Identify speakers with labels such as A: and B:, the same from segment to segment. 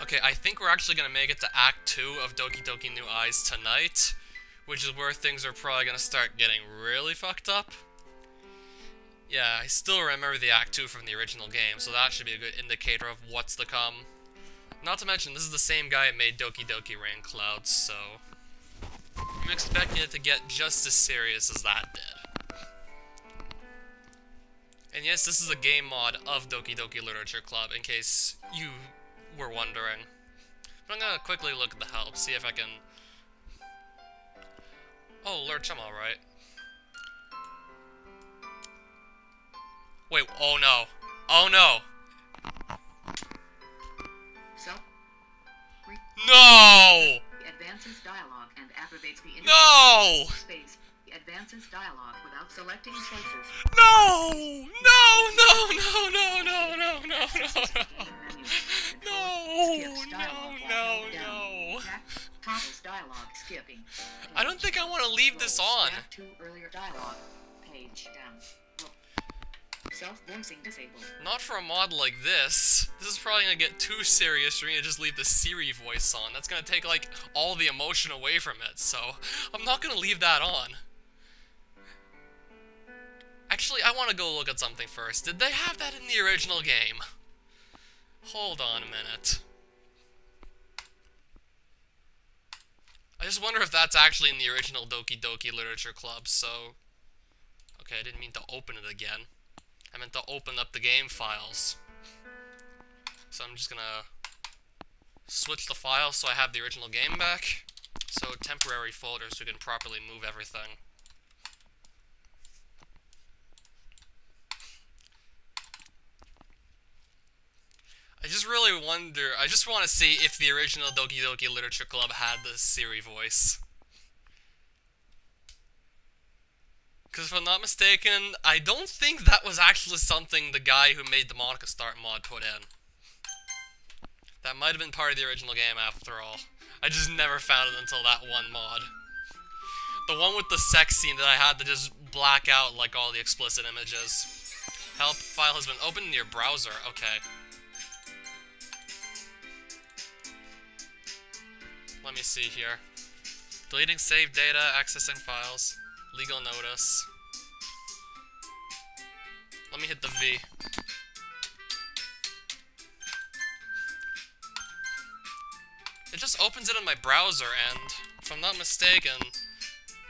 A: Okay, I think we're actually gonna make it to Act 2 of Doki Doki New Eyes tonight, which is where things are probably gonna start getting really fucked up. Yeah, I still remember the Act 2 from the original game, so that should be a good indicator of what's to come. Not to mention, this is the same guy that made Doki Doki Rain Clouds, so I'm expecting it to get just as serious as that did. And yes, this is a game mod of Doki Doki Literature Club, in case you were wondering. But I'm gonna quickly look at the help, see if I can... Oh, Lurch, I'm alright. Wait, oh no. Oh no! No!
B: Advances dialogue and activates the
A: No!
B: space. Advances dialogue without selecting choices.
A: No! No! No! No! No! No! No! No! No!
B: Toggles dialogue skipping.
A: I don't think I want to leave this on.
B: Back to earlier dialogue. Page down. Self-voicing disabled.
A: Not for a mod like this. This is probably gonna get too serious for me to just leave the Siri voice on. That's gonna take, like, all the emotion away from it, so I'm not gonna leave that on. Actually, I want to go look at something first. Did they have that in the original game? Hold on a minute. I just wonder if that's actually in the original Doki Doki Literature Club, so... Okay, I didn't mean to open it again. I meant to open up the game files. So I'm just gonna switch the files so I have the original game back. So temporary folders so we can properly move everything. I just really wonder, I just want to see if the original Doki Doki Literature Club had the Siri voice. Because if I'm not mistaken, I don't think that was actually something the guy who made the Monica Start mod put in. That might have been part of the original game after all. I just never found it until that one mod. The one with the sex scene that I had to just black out like all the explicit images. Help file has been opened in your browser. Okay. Let me see here. Deleting saved data, accessing files. Legal notice. Let me hit the V. It just opens it in my browser and, if I'm not mistaken,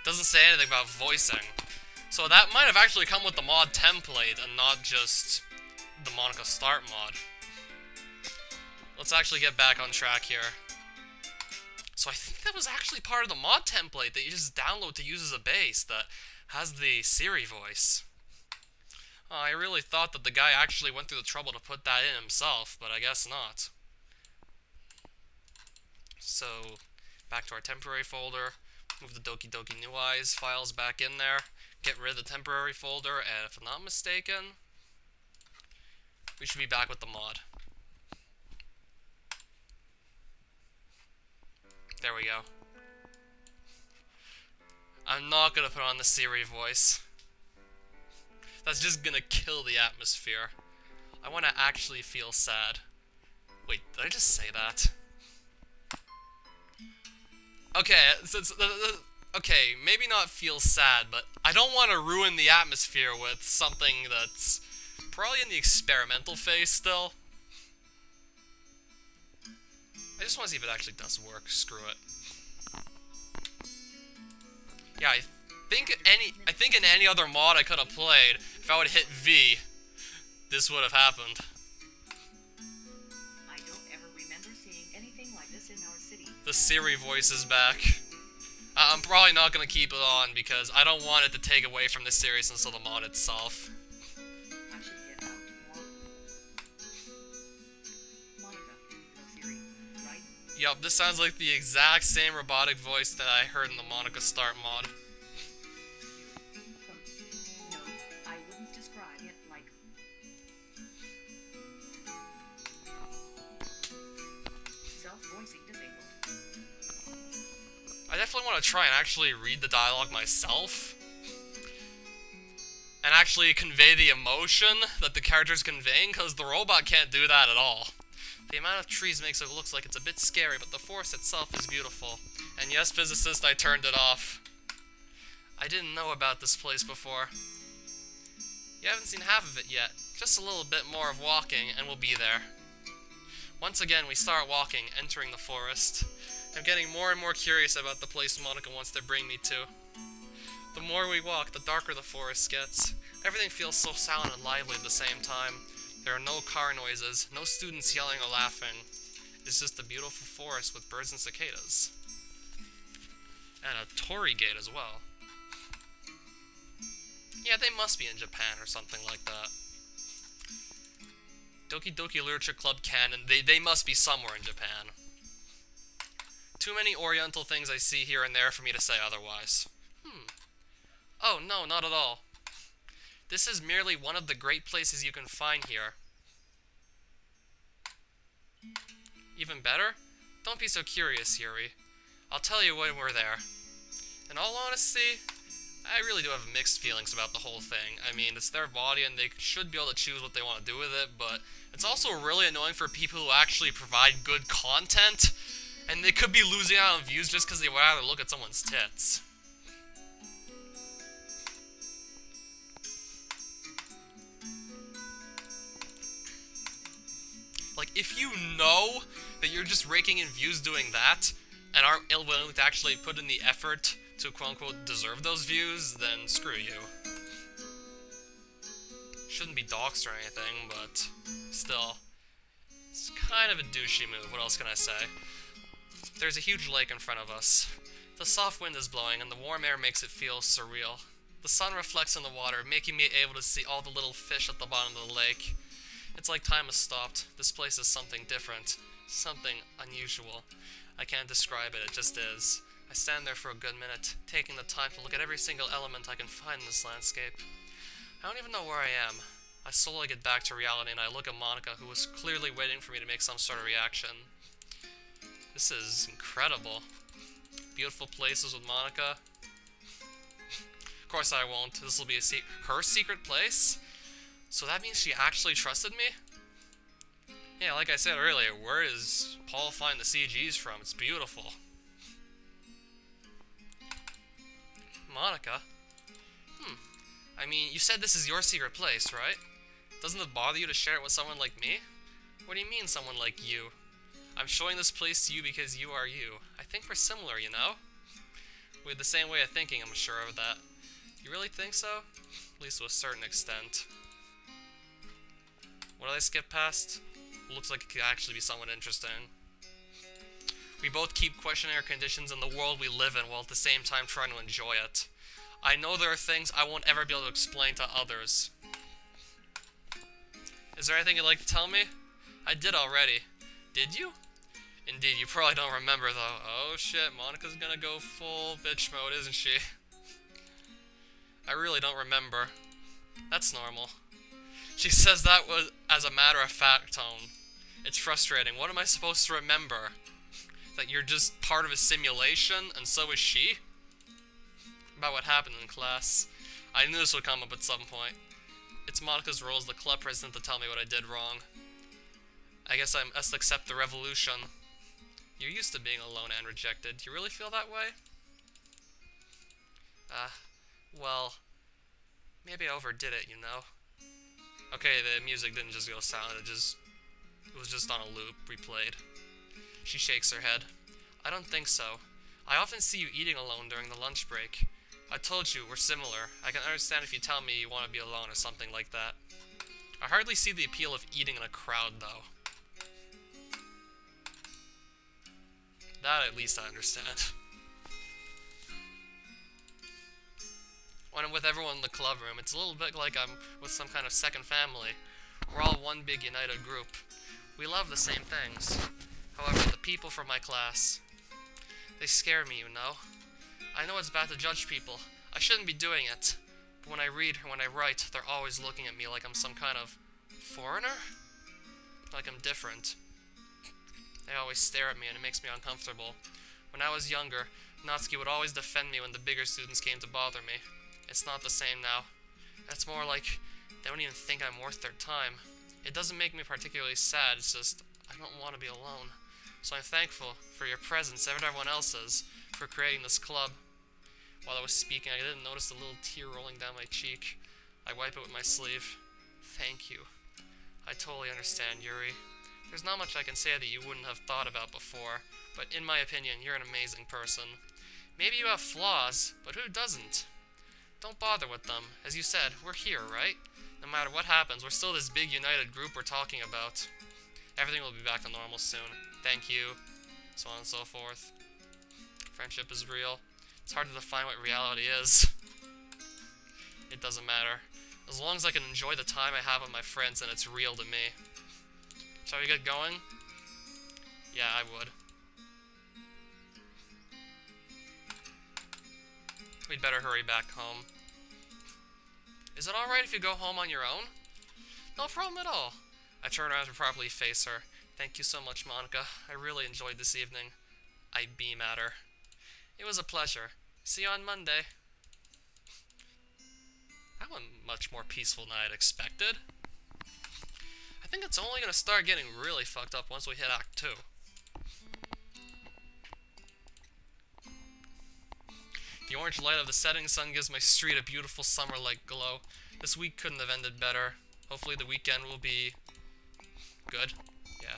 A: doesn't say anything about voicing. So that might have actually come with the mod template and not just the Monica Start mod. Let's actually get back on track here. So I think that was actually part of the mod template that you just download to use as a base that has the Siri voice. Oh, I really thought that the guy actually went through the trouble to put that in himself, but I guess not. So, back to our temporary folder, move the Doki Doki New Eyes files back in there, get rid of the temporary folder, and if I'm not mistaken, we should be back with the mod. There we go. I'm not gonna put on the Siri voice. That's just gonna kill the atmosphere. I wanna actually feel sad. Wait, did I just say that? Okay, okay, maybe not feel sad, but I don't want to ruin the atmosphere with something that's probably in the experimental phase still. I just want to see if it actually does work. Screw it. Yeah, I think in any other mod I could have played, if I would hit V, this would have happened.
B: I don't ever remember seeing anything like this in our city.
A: The Siri voice is back. I'm probably not gonna keep it on because I don't want it to take away from the seriousness of the mod itself.
B: I should get out more. Monica, no Siri, right?
A: Yup, this sounds like the exact same robotic voice that I heard in the Monica Start mod.
B: No, I wouldn't describe it like... Self-voicing disabled.
A: I definitely want to try and actually read the dialogue myself. And actually convey the emotion that the character's conveying, because the robot can't do that at all. The amount of trees makes it look like it's a bit scary, but the forest itself is beautiful. And yes, physicist, I turned it off. I didn't know about this place before. You haven't seen half of it yet. Just a little bit more of walking, and we'll be there. Once again, we start walking, entering the forest. I'm getting more and more curious about the place Monica wants to bring me to. The more we walk, the darker the forest gets. Everything feels so silent and lively at the same time. There are no car noises, no students yelling or laughing. It's just a beautiful forest with birds and cicadas. And a torii gate as well. Yeah, they must be in Japan or something like that. Doki Doki Literature Club canon, they must be somewhere in Japan. Too many oriental things I see here and there for me to say otherwise. Oh, no, not at all. This is merely one of the great places you can find here. Even better? Don't be so curious, Yuri. I'll tell you when we're there. In all honesty, I really do have mixed feelings about the whole thing. I mean, it's their body and they should be able to choose what they want to do with it, but it's also really annoying for people who actually provide good content, and they could be losing out on views just because they would rather look at someone's tits. Like, if you know that you're just raking in views doing that, and aren't willing to actually put in the effort to quote-unquote deserve those views, then screw you. Shouldn't be doxxed or anything, but still. It's kind of a douchey move, what else can I say? There's a huge lake in front of us. The soft wind is blowing, and the warm air makes it feel surreal. The sun reflects in the water, making me able to see all the little fish at the bottom of the lake. It's like time has stopped. This place is something different. Something unusual. I can't describe it, it just is. I stand there for a good minute, taking the time to look at every single element I can find in this landscape. I don't even know where I am. I slowly get back to reality and I look at Monica, who was clearly waiting for me to make some sort of reaction. This is incredible. Beautiful places with Monica. Of course I won't. This will be her secret place? So that means she actually trusted me? Yeah, like I said earlier, where does Paul find the CGs from? It's beautiful. Monica? I mean, you said this is your secret place, right? Doesn't it bother you to share it with someone like me? What do you mean, someone like you? I'm showing this place to you because you are you. I think we're similar, you know? We have the same way of thinking, I'm sure of that. You really think so? At least to a certain extent. What did I skip past? Looks like it could actually be somewhat interesting. We both keep questioning our conditions in the world we live in while at the same time trying to enjoy it. I know there are things I won't ever be able to explain to others. Is there anything you'd like to tell me? I did already. Did you? Indeed, you probably don't remember though. Oh shit, Monica's gonna go full bitch mode, isn't she? I really don't remember. That's normal. She says that was as a matter-of-fact tone. It's frustrating. What am I supposed to remember? That you're just part of a simulation, and so is she? About what happened in class. I knew this would come up at some point. It's Monica's role as the club president to tell me what I did wrong. I guess I must accept the revolution. You're used to being alone and rejected. Do you really feel that way? Well, maybe I overdid it, you know? Okay, the music didn't just go silent, it was just on a loop, replayed. She shakes her head. I don't think so. I often see you eating alone during the lunch break. I told you, we're similar. I can understand if you tell me you want to be alone or something like that. I hardly see the appeal of eating in a crowd, though. That at least I understand. When I'm with everyone in the club room, it's a little bit like I'm with some kind of second family. We're all one big united group. We love the same things. However, the people from my class, they scare me, you know? I know it's bad to judge people. I shouldn't be doing it. But when I read or when I write, they're always looking at me like I'm some kind of foreigner? Like I'm different. They always stare at me and it makes me uncomfortable. When I was younger, Natsuki would always defend me when the bigger students came to bother me. It's not the same now. It's more like they don't even think I'm worth their time. It doesn't make me particularly sad, it's just I don't want to be alone. So I'm thankful for your presence and everyone else's for creating this club. While I was speaking, I didn't notice a little tear rolling down my cheek. I wipe it with my sleeve. Thank you. I totally understand, Yuri. There's not much I can say that you wouldn't have thought about before, but in my opinion, you're an amazing person. Maybe you have flaws, but who doesn't? Don't bother with them. As you said, we're here, right? No matter what happens, we're still this big united group we're talking about. Everything will be back to normal soon. Thank you. So on and so forth. Friendship is real. It's hard to define what reality is. It doesn't matter. As long as I can enjoy the time I have with my friends, then it's real to me. Shall we get going? Yeah, I would. We'd better hurry back home. Is it alright if you go home on your own? No problem at all. I turn around to properly face her. Thank you so much, Monica. I really enjoyed this evening. I beam at her. It was a pleasure. See you on Monday. That went much more peaceful than I had expected. I think it's only going to start getting really fucked up once we hit Act 2. The orange light of the setting sun gives my street a beautiful summer-like glow. This week couldn't have ended better. Hopefully the weekend will be good. Yeah.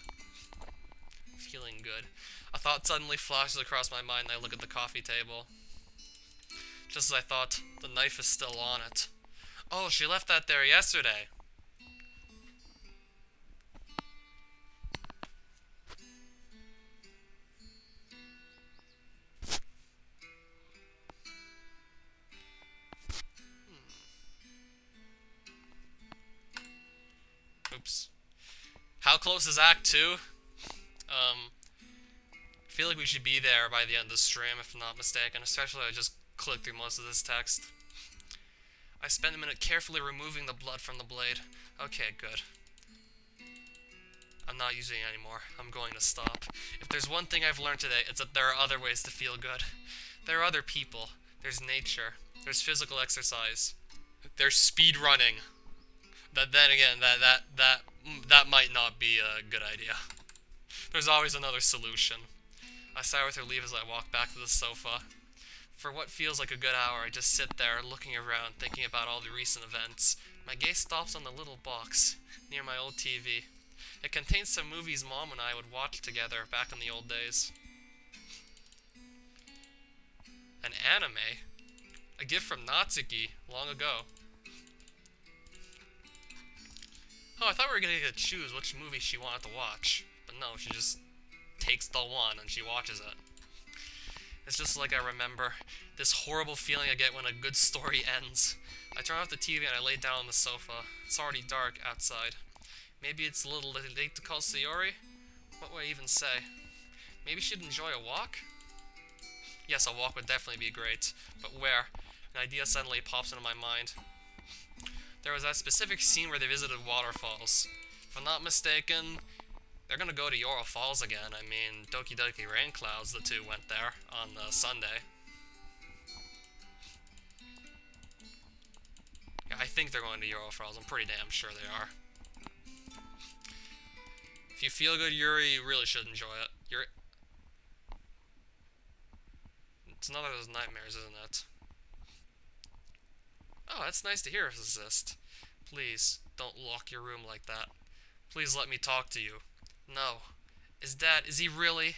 A: Feeling good. A thought suddenly flashes across my mind and I look at the coffee table. Just as I thought, the knife is still on it. Oh, she left that there yesterday. Oops. How close is Act 2? I feel like we should be there by the end of the stream, if I'm not mistaken. Especially I just clicked through most of this text. I spend a minute carefully removing the blood from the blade. Okay, good. I'm not using it anymore. I'm going to stop. If there's one thing I've learned today, it's that there are other ways to feel good. There are other people. There's nature. There's physical exercise. There's speed running. Then again, that might not be a good idea. There's always another solution. I sigh with relief as I walk back to the sofa. For what feels like a good hour, I just sit there looking around, thinking about all the recent events. My gaze stops on the little box near my old TV. It contains some movies Mom and I would watch together back in the old days. An anime? A gift from Natsuki long ago. Oh, I thought we were gonna get to choose which movie she wanted to watch. But no, she just takes the one and she watches it. It's just like I remember this horrible feeling I get when a good story ends. I turn off the TV and I lay down on the sofa. It's already dark outside. Maybe it's a little late to call Sayori? What would I even say? Maybe she'd enjoy a walk? Yes, a walk would definitely be great. But where? An idea suddenly pops into my mind. There was that specific scene where they visited waterfalls. If I'm not mistaken, they're gonna go to Yoro Falls again. I mean, Doki Doki Rain Clouds, the two went there on Sunday. Yeah, I think they're going to Yoro Falls. I'm pretty damn sure they are. If you feel good, Yuri, you really should enjoy it. It's another of those nightmares, isn't it? Oh, that's nice to hear, physicist. Please, don't lock your room like that. Please let me talk to you. No. Is he really?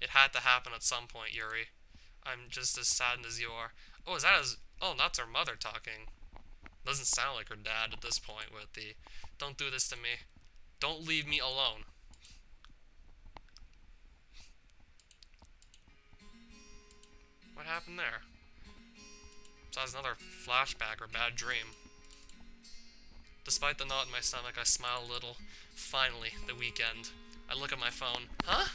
A: It had to happen at some point, Yuri. I'm just as saddened as you are. Oh, oh, that's her mother talking. Doesn't sound like her dad at this point with the, don't do this to me. Don't leave me alone. What happened there? So that's another flashback or bad dream. Despite the knot in my stomach, I smile a little. Finally, the weekend. I look at my phone. Huh?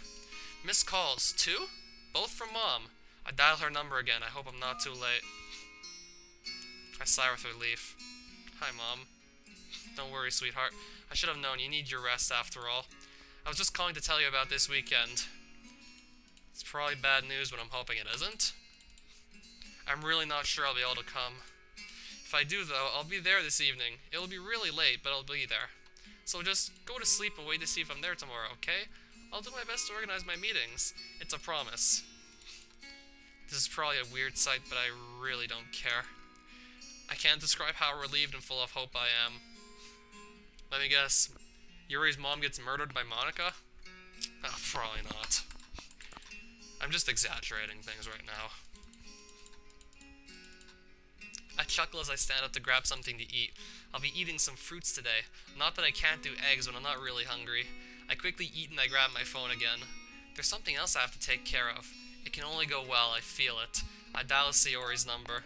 A: Missed calls. 2? Both from Mom. I dial her number again. I hope I'm not too late. I sigh with relief. Hi, Mom. Don't worry, sweetheart. I should have known you need your rest after all. I was just calling to tell you about this weekend. It's probably bad news, but I'm hoping it isn't. I'm really not sure I'll be able to come. If I do, though, I'll be there this evening. It'll be really late, but I'll be there. So just go to sleep and wait to see if I'm there tomorrow, okay? I'll do my best to organize my meetings. It's a promise. This is probably a weird sight, but I really don't care. I can't describe how relieved and full of hope I am. Let me guess. Yuri's mom gets murdered by Monica? Oh, probably not. I'm just exaggerating things right now. I chuckle as I stand up to grab something to eat. I'll be eating some fruits today. Not that I can't do eggs when I'm not really hungry. I quickly eat and I grab my phone again. There's something else I have to take care of. It can only go well, I feel it. I dial Sayori's number.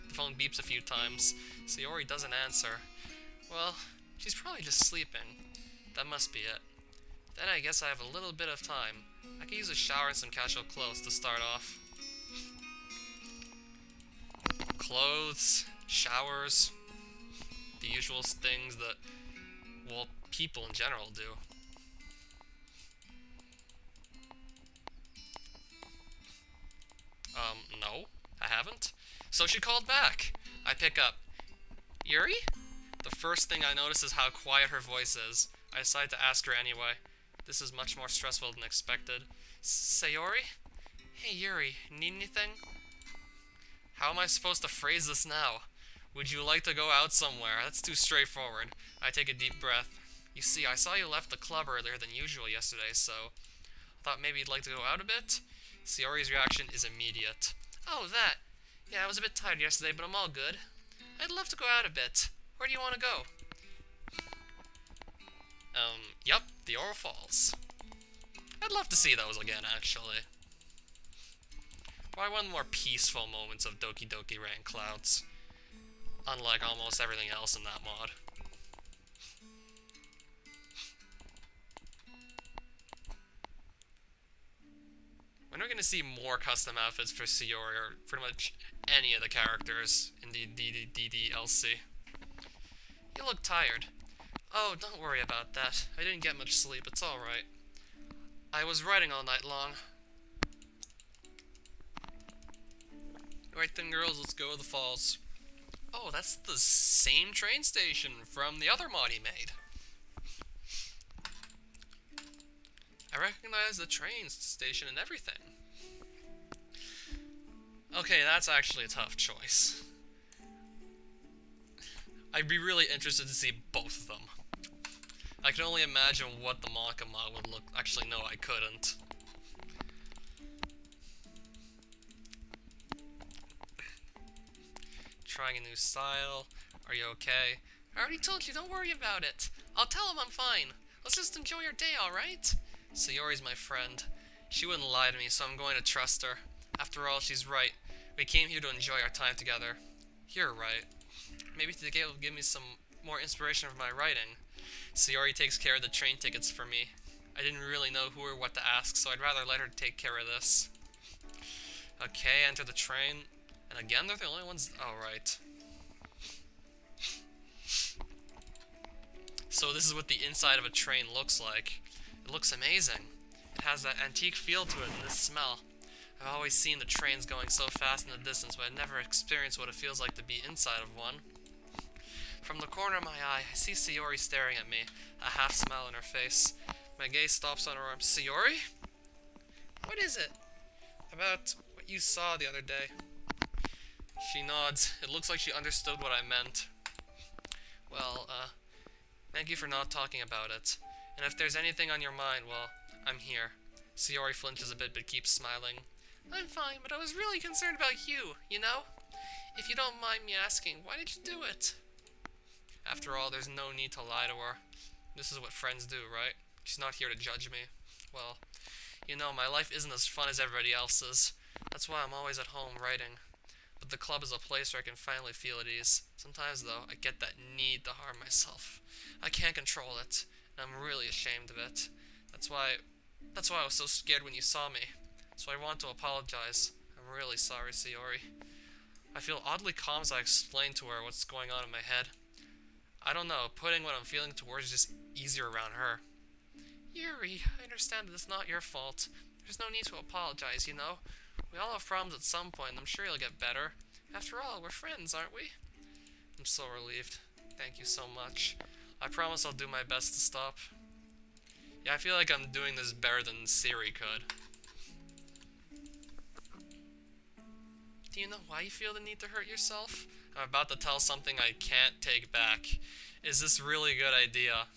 A: The phone beeps a few times. Sayori doesn't answer. Well, she's probably just sleeping. That must be it. Then I guess I have a little bit of time. I could use a shower and some casual clothes to start off. Clothes, showers, the usual things that, well, people in general do. No, I haven't. So she called back. I pick up. Yuri? The first thing I notice is how quiet her voice is. I decide to ask her anyway. This is much more stressful than expected. Sayori? Hey Yuri, need anything? How am I supposed to phrase this now? Would you like to go out somewhere? That's too straightforward. I take a deep breath. You see, I saw you left the club earlier than usual yesterday, so I thought maybe you'd like to go out a bit? Sayori's reaction is immediate. Oh, that. Yeah, I was a bit tired yesterday, but I'm all good. I'd love to go out a bit. Where do you want to go? Yep, the Oro Falls. I'd love to see those again, actually. Probably one of the more peaceful moments of Doki Doki Rain Clouds. Unlike almost everything else in that mod. When are we going to see more custom outfits for Sayori, or pretty much any of the characters in the DDLC? You look tired. Oh, don't worry about that. I didn't get much sleep, it's alright. I was writing all night long. Right then, girls, let's go to the falls. Oh, that's the same train station from the other mod he made. I recognize the train station and everything. Okay, that's actually a tough choice. I'd be really interested to see both of them. I can only imagine what the Monica mod would look. Actually, no, I couldn't. Trying a new style. Are you okay? I already told you, don't worry about it. I'll tell him I'm fine. Let's just enjoy your day, alright? Sayori's my friend. She wouldn't lie to me, so I'm going to trust her. After all, she's right. We came here to enjoy our time together. You're right. Maybe today will give me some more inspiration for my writing. Sayori takes care of the train tickets for me. I didn't really know who or what to ask, so I'd rather let her take care of this. Okay, enter the train. And again, they're the only ones... Oh, right. So this is what the inside of a train looks like. It looks amazing. It has that antique feel to it and this smell. I've always seen the trains going so fast in the distance, but I've never experienced what it feels like to be inside of one. From the corner of my eye, I see Sayori staring at me, a half smile on her face. My gaze stops on her arm. Sayori? What is it? About what you saw the other day. She nods. It looks like she understood what I meant. Well, thank you for not talking about it. And if there's anything on your mind, well, I'm here. Sayori flinches a bit but keeps smiling. I'm fine, but I was really concerned about you, you know? If you don't mind me asking, why did you do it? After all, there's no need to lie to her. This is what friends do, right? She's not here to judge me. Well, you know, my life isn't as fun as everybody else's. That's why I'm always at home writing. But the club is a place where I can finally feel at ease. Sometimes, though, I get that need to harm myself. I can't control it, and I'm really ashamed of it. That's why I was so scared when you saw me. So I want to apologize. I'm really sorry, Sayori. I feel oddly calm as I explain to her what's going on in my head. I don't know, putting what I'm feeling towards is just easier around her. Yuri, I understand that it's not your fault. There's no need to apologize, you know? We all have problems at some point, and I'm sure you'll get better. After all, we're friends, aren't we? I'm so relieved. Thank you so much. I promise I'll do my best to stop. Yeah, I feel like I'm doing this better than Siri could. Do you know why you feel the need to hurt yourself? I'm about to tell something I can't take back. Is this really a good idea?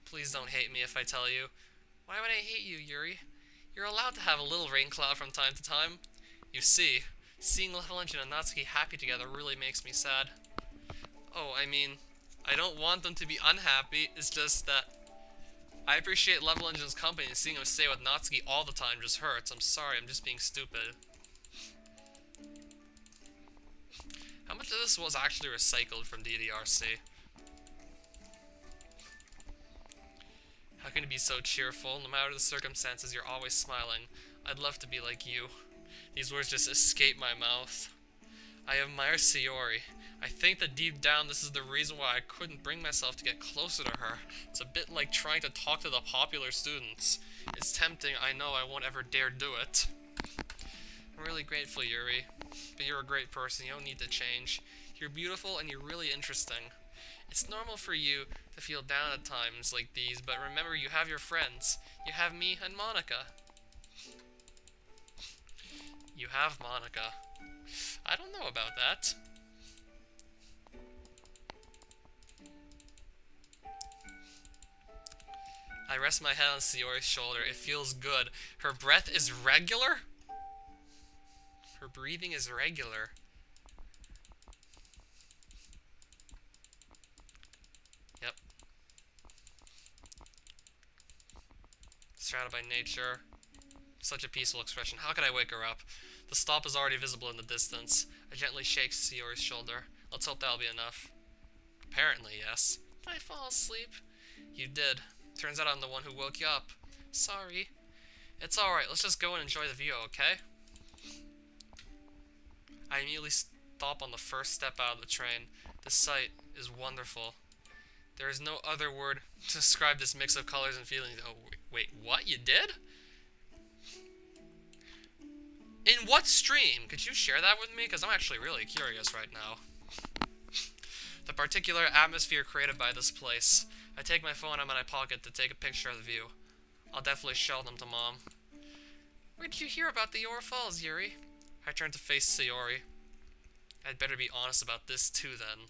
A: Please don't hate me if I tell you. Why would I hate you, Yuri? You're allowed to have a little rain cloud from time to time. You see, seeing Level Engine and Natsuki happy together really makes me sad. Oh, I mean, I don't want them to be unhappy, it's just that I appreciate Level Engine's company, and seeing him stay with Natsuki all the time just hurts. I'm sorry, I'm just being stupid. How much of this was actually recycled from DDRC? How can you be so cheerful? No matter the circumstances, you're always smiling. I'd love to be like you. These words just escape my mouth. I admire Sayori. I think that deep down this is the reason why I couldn't bring myself to get closer to her. It's a bit like trying to talk to the popular students. It's tempting, I know I won't ever dare do it. I'm really grateful, Yuri. But you're a great person, you don't need to change. You're beautiful and you're really interesting. It's normal for you to feel down at times like these, but remember you have your friends. You have me and Monica. You have Monica. I don't know about that. I rest my head on Sayori's shoulder. It feels good. Her breath is regular? Her breathing is regular. Yep. Surrounded by nature. Such a peaceful expression. How could I wake her up? The stop is already visible in the distance. I gently shake Sayori's shoulder. Let's hope that'll be enough. Apparently, yes. Did I fall asleep? You did. Turns out I'm the one who woke you up. Sorry. It's alright, let's just go and enjoy the view, okay? I immediately stop on the first step out of the train. The sight is wonderful. There is no other word to describe this mix of colors and feelings. Oh, wait, what? You did? In what stream? Could you share that with me? Because I'm actually really curious right now. The particular atmosphere created by this place. I take my phone out of my pocket to take a picture of the view. I'll definitely show them to Mom. Where did you hear about the Yor Falls, Yuri? I turn to face Sayori. I'd better be honest about this too, then.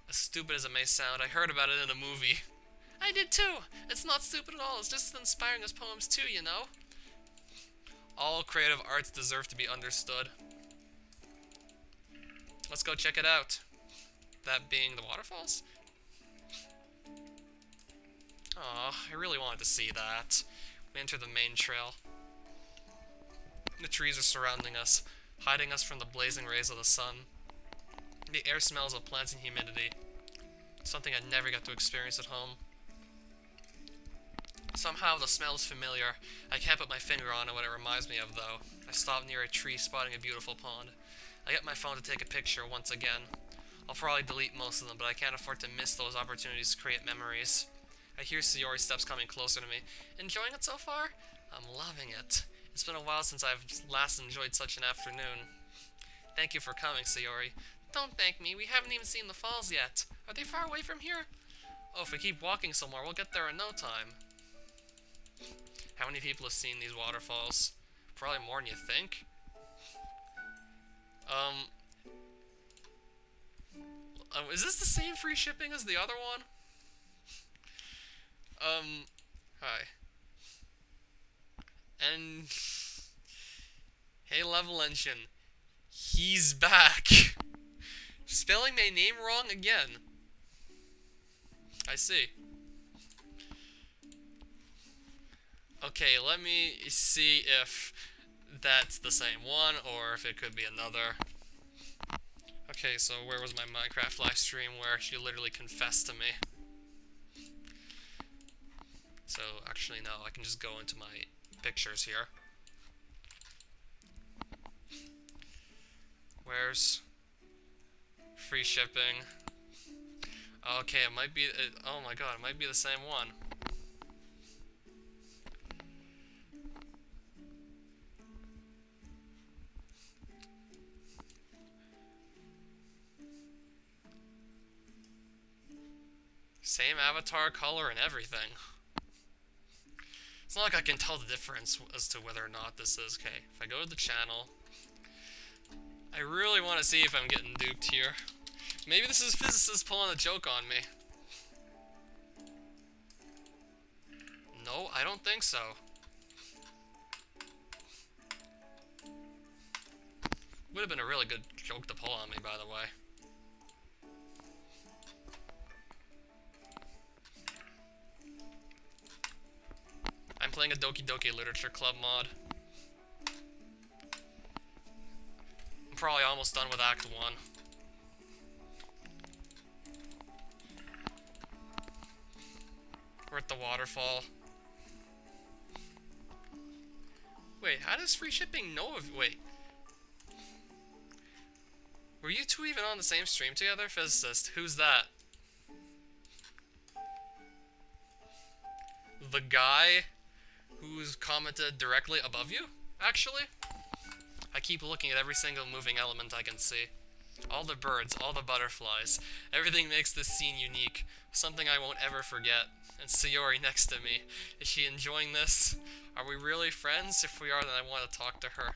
A: As stupid as it may sound, I heard about it in a movie. I did too! It's not stupid at all, it's just as inspiring as poems too, you know? All creative arts deserve to be understood. Let's go check it out. That being the waterfalls? Aw, I really wanted to see that. We enter the main trail. The trees are surrounding us, hiding us from the blazing rays of the sun. The air smells of plants and humidity. Something I never got to experience at home. Somehow the smell is familiar. I can't put my finger on what it reminds me of, though. I stop near a tree, spotting a beautiful pond. I get my phone to take a picture once again. I'll probably delete most of them, but I can't afford to miss those opportunities to create memories. I hear Sayori's steps coming closer to me. Enjoying it so far? I'm loving it. It's been a while since I've last enjoyed such an afternoon. Thank you for coming, Sayori. Don't thank me, we haven't even seen the falls yet. Are they far away from here? Oh, if we keep walking somewhere, we'll get there in no time. How many people have seen these waterfalls? Probably more than you think. Is this the same free shipping as the other one? Hi. And... Hey, Level Engine. He's back. Spelling my name wrong again. I see. Okay, let me see if that's the same one, or if it could be another. Okay, so where was my Minecraft live stream where she literally confessed to me? So, actually, no, I can just go into my pictures here. Where's free shipping? Okay, it might be, oh my god, it might be the same one. Same avatar color and everything. It's not like I can tell the difference as to whether or not this is. Okay, if I go to the channel, I really want to see if I'm getting duped here. Maybe this is physicists pulling a joke on me. No, I don't think so. Would have been a really good joke to pull on me, by the way. I'm playing a Doki Doki Literature Club mod. I'm probably almost done with Act 1. We're at the waterfall. Wait, how does free shipping know of... Wait. Were you two even on the same stream together? Physicist, who's that? The guy who's commented directly above you, actually? I keep looking at every single moving element I can see. All the birds, all the butterflies. Everything makes this scene unique. Something I won't ever forget. And Sayori next to me. Is she enjoying this? Are we really friends? If we are, then I want to talk to her.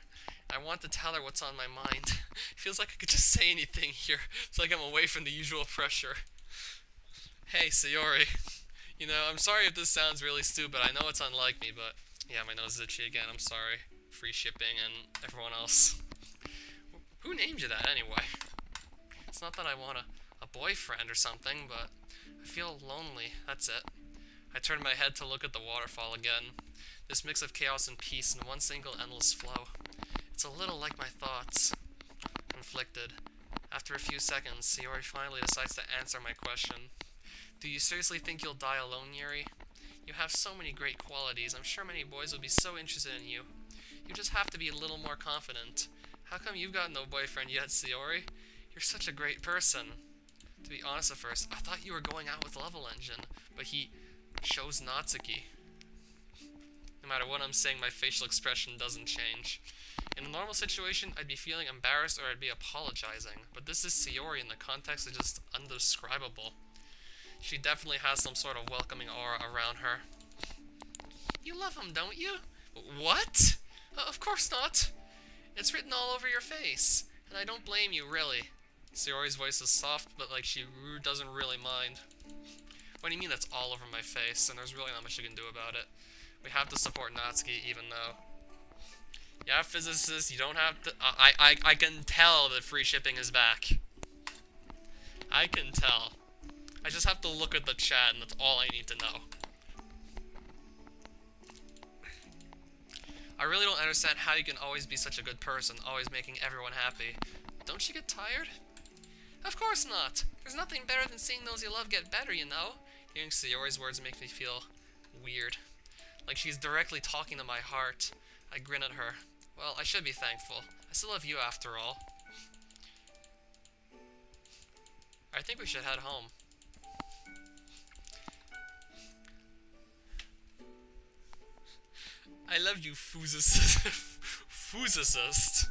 A: I want to tell her what's on my mind. It feels like I could just say anything here. It's like I'm away from the usual pressure. Hey, Sayori. You know, I'm sorry if this sounds really stupid. I know it's unlike me, but... Yeah, my nose is itchy again. I'm sorry. Free shipping and everyone else. Who named you that, anyway? It's not that I want a boyfriend or something, but I feel lonely. That's it. I turn my head to look at the waterfall again. This mix of chaos and peace in one single endless flow. It's a little like my thoughts. Conflicted. After a few seconds, Sayori finally decides to answer my question. Do you seriously think you'll die alone, Yuri? You have so many great qualities. I'm sure many boys would be so interested in you. You just have to be a little more confident. How come you've got no boyfriend yet, Sayori? You're such a great person. To be honest at first, I thought you were going out with Level Engine, but he chose Natsuki. No matter what I'm saying, my facial expression doesn't change. In a normal situation, I'd be feeling embarrassed or I'd be apologizing, but this is Sayori and the context is just undescribable. She definitely has some sort of welcoming aura around her. You love him, don't you? What? Of course not. It's written all over your face, and I don't blame you, really. Sayori's voice is soft, but like she doesn't really mind. What do you mean that's all over my face, and there's really not much you can do about it? We have to support Natsuki, even though... Yeah, physicists, you don't have to... I can tell that free shipping is back. I can tell. I just have to look at the chat, and that's all I need to know. I really don't understand how you can always be such a good person, always making everyone happy. Don't you get tired? Of course not. There's nothing better than seeing those you love get better, you know? Hearing Sayori's words makes me feel weird. Like she's directly talking to my heart. I grin at her. Well, I should be thankful. I still love you after all. I think we should head home. I love you, physicist. Physicist.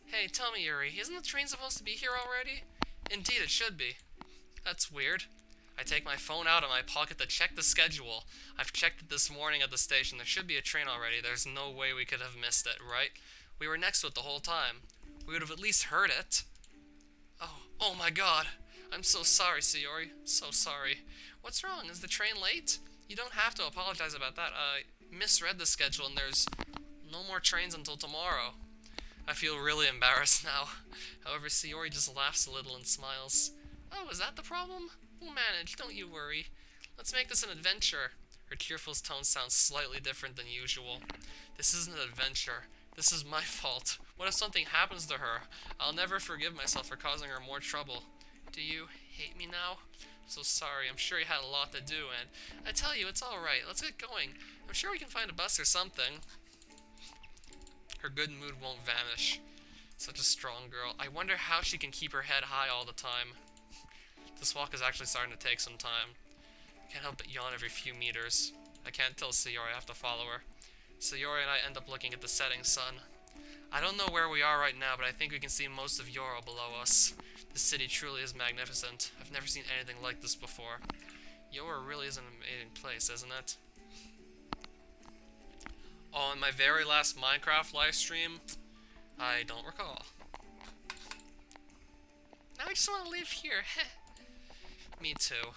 A: Hey, tell me, Yuri, isn't the train supposed to be here already? Indeed, it should be. That's weird. I take my phone out of my pocket to check the schedule. I've checked it this morning at the station. There should be a train already. There's no way we could have missed it, right? We were next to it the whole time. We would have at least heard it. Oh my god. I'm so sorry, Sayori. So sorry. What's wrong? Is the train late? You don't have to apologize about that. I misread the schedule and there's no more trains until tomorrow. I feel really embarrassed now. However, Sayori just laughs a little and smiles. Oh, is that the problem? We'll manage, don't you worry. Let's make this an adventure. Her tearful tone sounds slightly different than usual. This isn't an adventure. This is my fault. What if something happens to her? I'll never forgive myself for causing her more trouble. Do you hate me now? So sorry, I'm sure you had a lot to do, and I tell you, it's alright. Let's get going. I'm sure we can find a bus or something. Her good mood won't vanish. Such a strong girl. I wonder how she can keep her head high all the time. This walk is actually starting to take some time. I can't help but yawn every few meters. I can't tell Sayori I have to follow her. Sayori and I end up looking at the setting sun. I don't know where we are right now, but I think we can see most of Yoro below us. The city truly is magnificent. I've never seen anything like this before. Yoro really is an amazing place, isn't it? Oh, in my very last Minecraft livestream, I don't recall. Now I just want to leave here. Me too.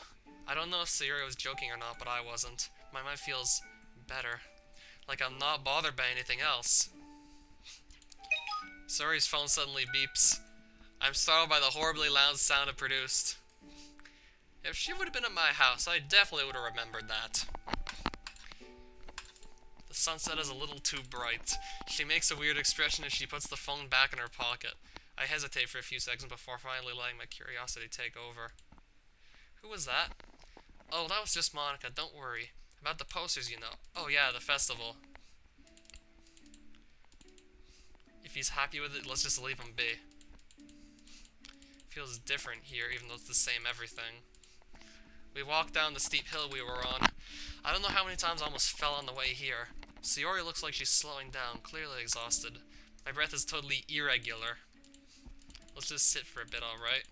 A: I don't know if Sayori was joking or not, but I wasn't. My mind feels better. Like I'm not bothered by anything else. Sayori's phone suddenly beeps. I'm startled by the horribly loud sound it produced. If she would have been at my house, I definitely would have remembered that. The sunset is a little too bright. She makes a weird expression as she puts the phone back in her pocket. I hesitate for a few seconds before finally letting my curiosity take over. Who was that? Oh, that was just Monica, don't worry. About the posters, you know. Oh yeah, the festival. If he's happy with it, let's just leave him be. Feels different here, even though it's the same everything. We walked down the steep hill we were on. I don't know how many times I almost fell on the way here. Sayori looks like she's slowing down, clearly exhausted. My breath is totally irregular. Let's just sit for a bit, alright?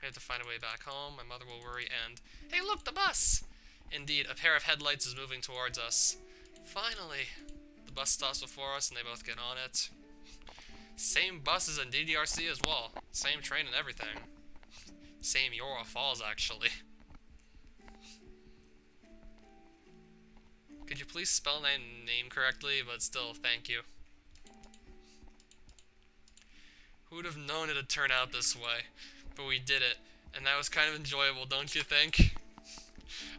A: We have to find a way back home, my mother will worry, and... Hey look, the bus! Indeed, a pair of headlights is moving towards us. Finally! The bus stops before us and they both get on it. Same buses in DDRC as well. Same train and everything. Same Yoro Falls, actually. Could you please spell my name correctly, but still, thank you. Who would have known it'd turn out this way? But we did it, and that was kind of enjoyable, don't you think?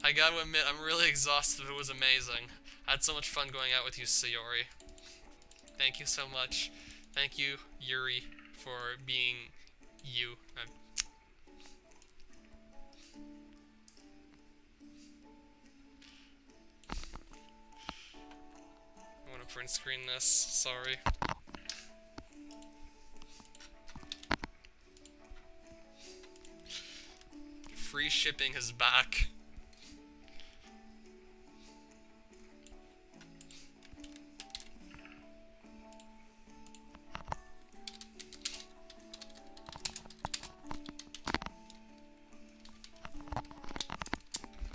A: I gotta admit, I'm really exhausted, but it was amazing. I had so much fun going out with you, Sayori. Thank you so much. Thank you, Yuri, for being you. I want to print screen this, sorry. Free shipping is back.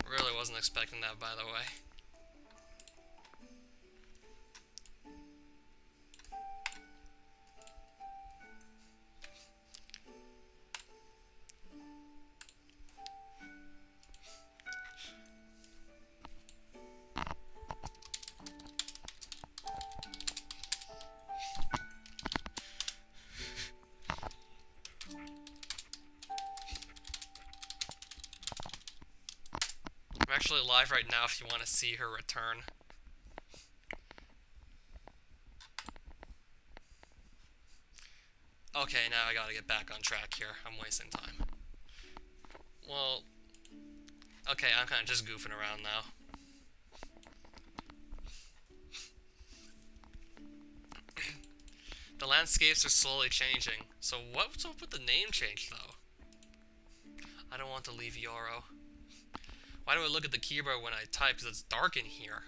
A: Really wasn't expecting that, by the way. I'm actually live right now if you want to see her return. Okay, now I gotta get back on track here. I'm wasting time. Well, okay, I'm kind of just goofing around now. The landscapes are slowly changing. So what's up with the name change, though? I don't want to leave Yoro. Why do I look at the keyboard when I type? Because it's dark in here.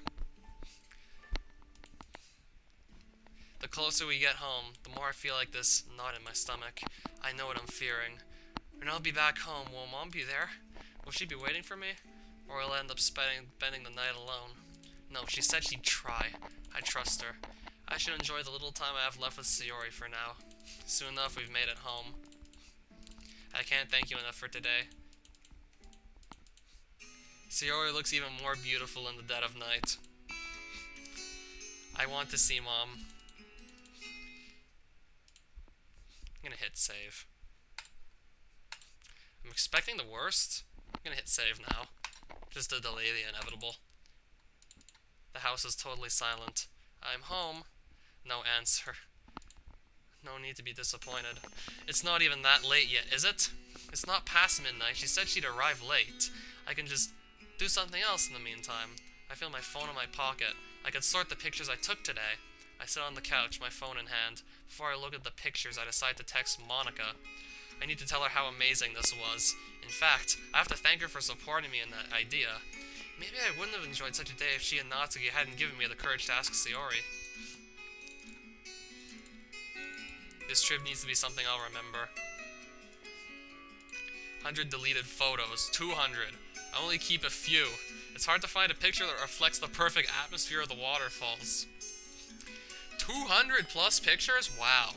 A: The closer we get home, the more I feel like this knot in my stomach. I know what I'm fearing. And I'll be back home. Will Mom be there? Will she be waiting for me? Or will I end up spending the night alone? No, she said she'd try. I trust her. I should enjoy the little time I have left with Sayori for now. Soon enough, we've made it home. I can't thank you enough for today. Sayori looks even more beautiful in the dead of night. I want to see Mom. I'm gonna hit save. I'm expecting the worst. I'm gonna hit save now, just to delay the inevitable. The house is totally silent. I'm home. No answer. No need to be disappointed. It's not even that late yet, is it? It's not past midnight. She said she'd arrive late. I can just do something else in the meantime. I feel my phone in my pocket. I could sort the pictures I took today. I sit on the couch, my phone in hand. Before I look at the pictures, I decide to text Monica. I need to tell her how amazing this was. In fact, I have to thank her for supporting me in that idea. Maybe I wouldn't have enjoyed such a day if she and Natsuki hadn't given me the courage to ask Sayori. This trip needs to be something I'll remember. 100 deleted photos. 200. I only keep a few. It's hard to find a picture that reflects the perfect atmosphere of the waterfalls. 200 plus pictures? Wow.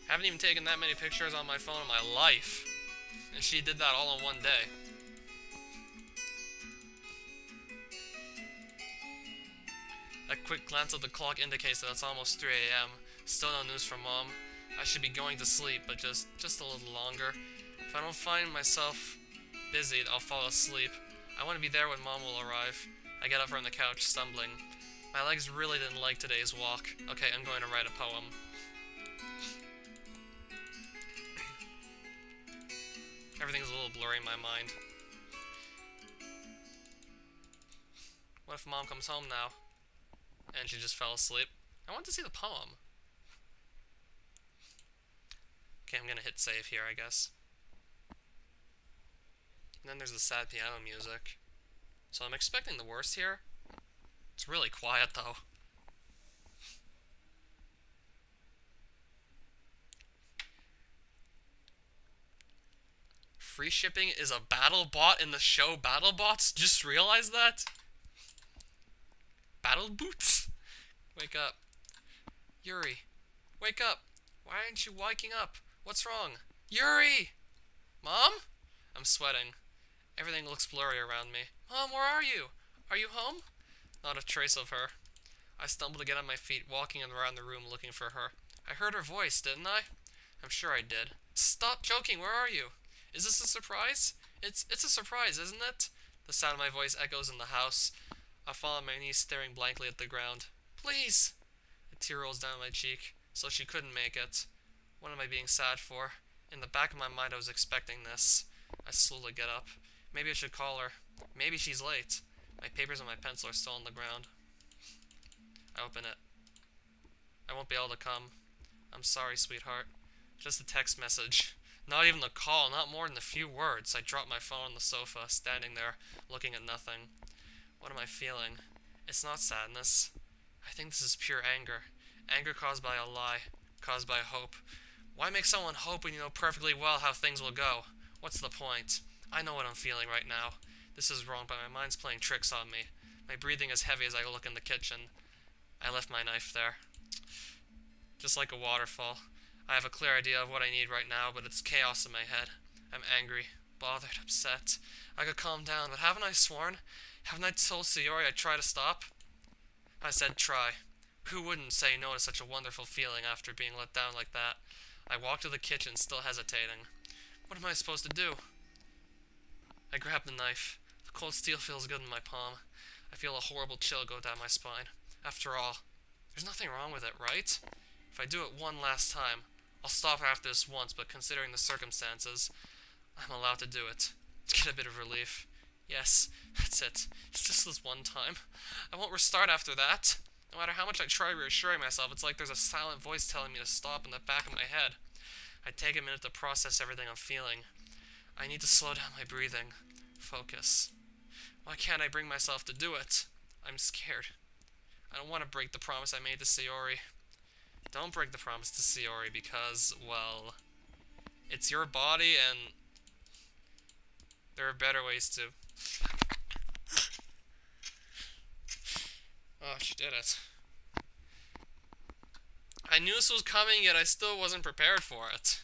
A: Haven't even taken that many pictures on my phone in my life. And she did that all in one day. A quick glance at the clock indicates that it's almost 3 a.m. Still no news from Mom. I should be going to sleep, but just a little longer. If I don't find myself busy, I'll fall asleep. I want to be there when Mom will arrive. I get up from the couch, stumbling. My legs really didn't like today's walk. Okay, I'm going to write a poem. Everything's a little blurry in my mind. What if Mom comes home now? And she just fell asleep? I want to see the poem. Okay, I'm gonna hit save here, I guess. And then there's the sad piano music. So I'm expecting the worst here. It's really quiet, though. Free shipping is a battle bot in the show BattleBots? Just realized that? Battle boots? Wake up. Yuri, wake up. Why aren't you waking up? What's wrong? Yuri! Mom? I'm sweating. Everything looks blurry around me. Mom, where are you? Are you home? Not a trace of her. I stumble to get on my feet, walking around the room looking for her. I heard her voice, didn't I? I'm sure I did. Stop joking, where are you? Is this a surprise? It's a surprise, isn't it? The sound of my voice echoes in the house. I fall on my knees, staring blankly at the ground. Please! A tear rolls down my cheek. So she couldn't make it. What am I being sad for? In the back of my mind, I was expecting this. I slowly get up. Maybe I should call her. Maybe she's late. My papers and my pencil are still on the ground. I open it. I won't be able to come. I'm sorry, sweetheart. Just a text message. Not even the call, not more than a few words. I drop my phone on the sofa, standing there, looking at nothing. What am I feeling? It's not sadness. I think this is pure anger. Anger caused by a lie. Caused by hope. Why make someone hope when you know perfectly well how things will go? What's the point? I know what I'm feeling right now. This is wrong, but my mind's playing tricks on me. My breathing is heavy as I look in the kitchen. I left my knife there. Just like a waterfall. I have a clear idea of what I need right now, but it's chaos in my head. I'm angry, bothered, upset. I could calm down, but haven't I sworn? Haven't I told Sayori I'd try to stop? I said try. Who wouldn't say no to such a wonderful feeling after being let down like that? I walked to the kitchen, still hesitating. What am I supposed to do? I grab the knife. The cold steel feels good in my palm. I feel a horrible chill go down my spine. After all, there's nothing wrong with it, right? If I do it one last time, I'll stop after this once, but considering the circumstances, I'm allowed to do it. To get a bit of relief. Yes, that's it. It's just this one time. I won't restart after that. No matter how much I try reassuring myself, it's like there's a silent voice telling me to stop in the back of my head. I take a minute to process everything I'm feeling. I need to slow down my breathing. Focus. Why can't I bring myself to do it? I'm scared. I don't want to break the promise I made to Sayori. Don't break the promise to Sayori because, well, it's your body and there are better ways to... Oh, she did it. I knew this was coming, yet I still wasn't prepared for it.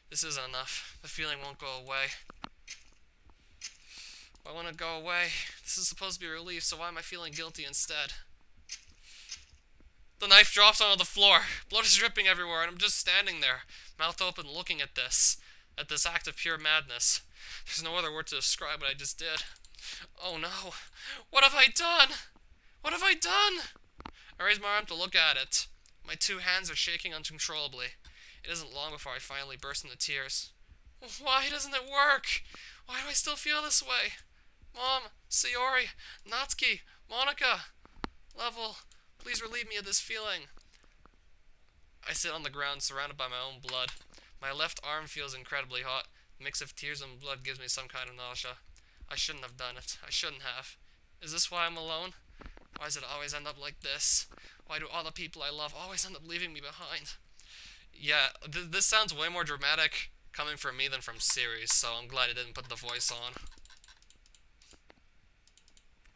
A: This isn't enough. The feeling won't go away. Why won't it go away? This is supposed to be relief, so why am I feeling guilty instead? The knife drops onto the floor. Blood is dripping everywhere, and I'm just standing there, mouth open, looking at this act of pure madness. There's no other word to describe what I just did. Oh no. What have I done? What have I done? I raise my arm to look at it. My two hands are shaking uncontrollably. It isn't long before I finally burst into tears. Why doesn't it work? Why do I still feel this way? Mom, Sayori, Natsuki, Monica, Level, please relieve me of this feeling. I sit on the ground surrounded by my own blood. My left arm feels incredibly hot. A mix of tears and blood gives me some kind of nausea. I shouldn't have done it. I shouldn't have. Is this why I'm alone? Why does it always end up like this? Why do all the people I love always end up leaving me behind? Yeah, this sounds way more dramatic coming from me than from Siri, so I'm glad I didn't put the voice on.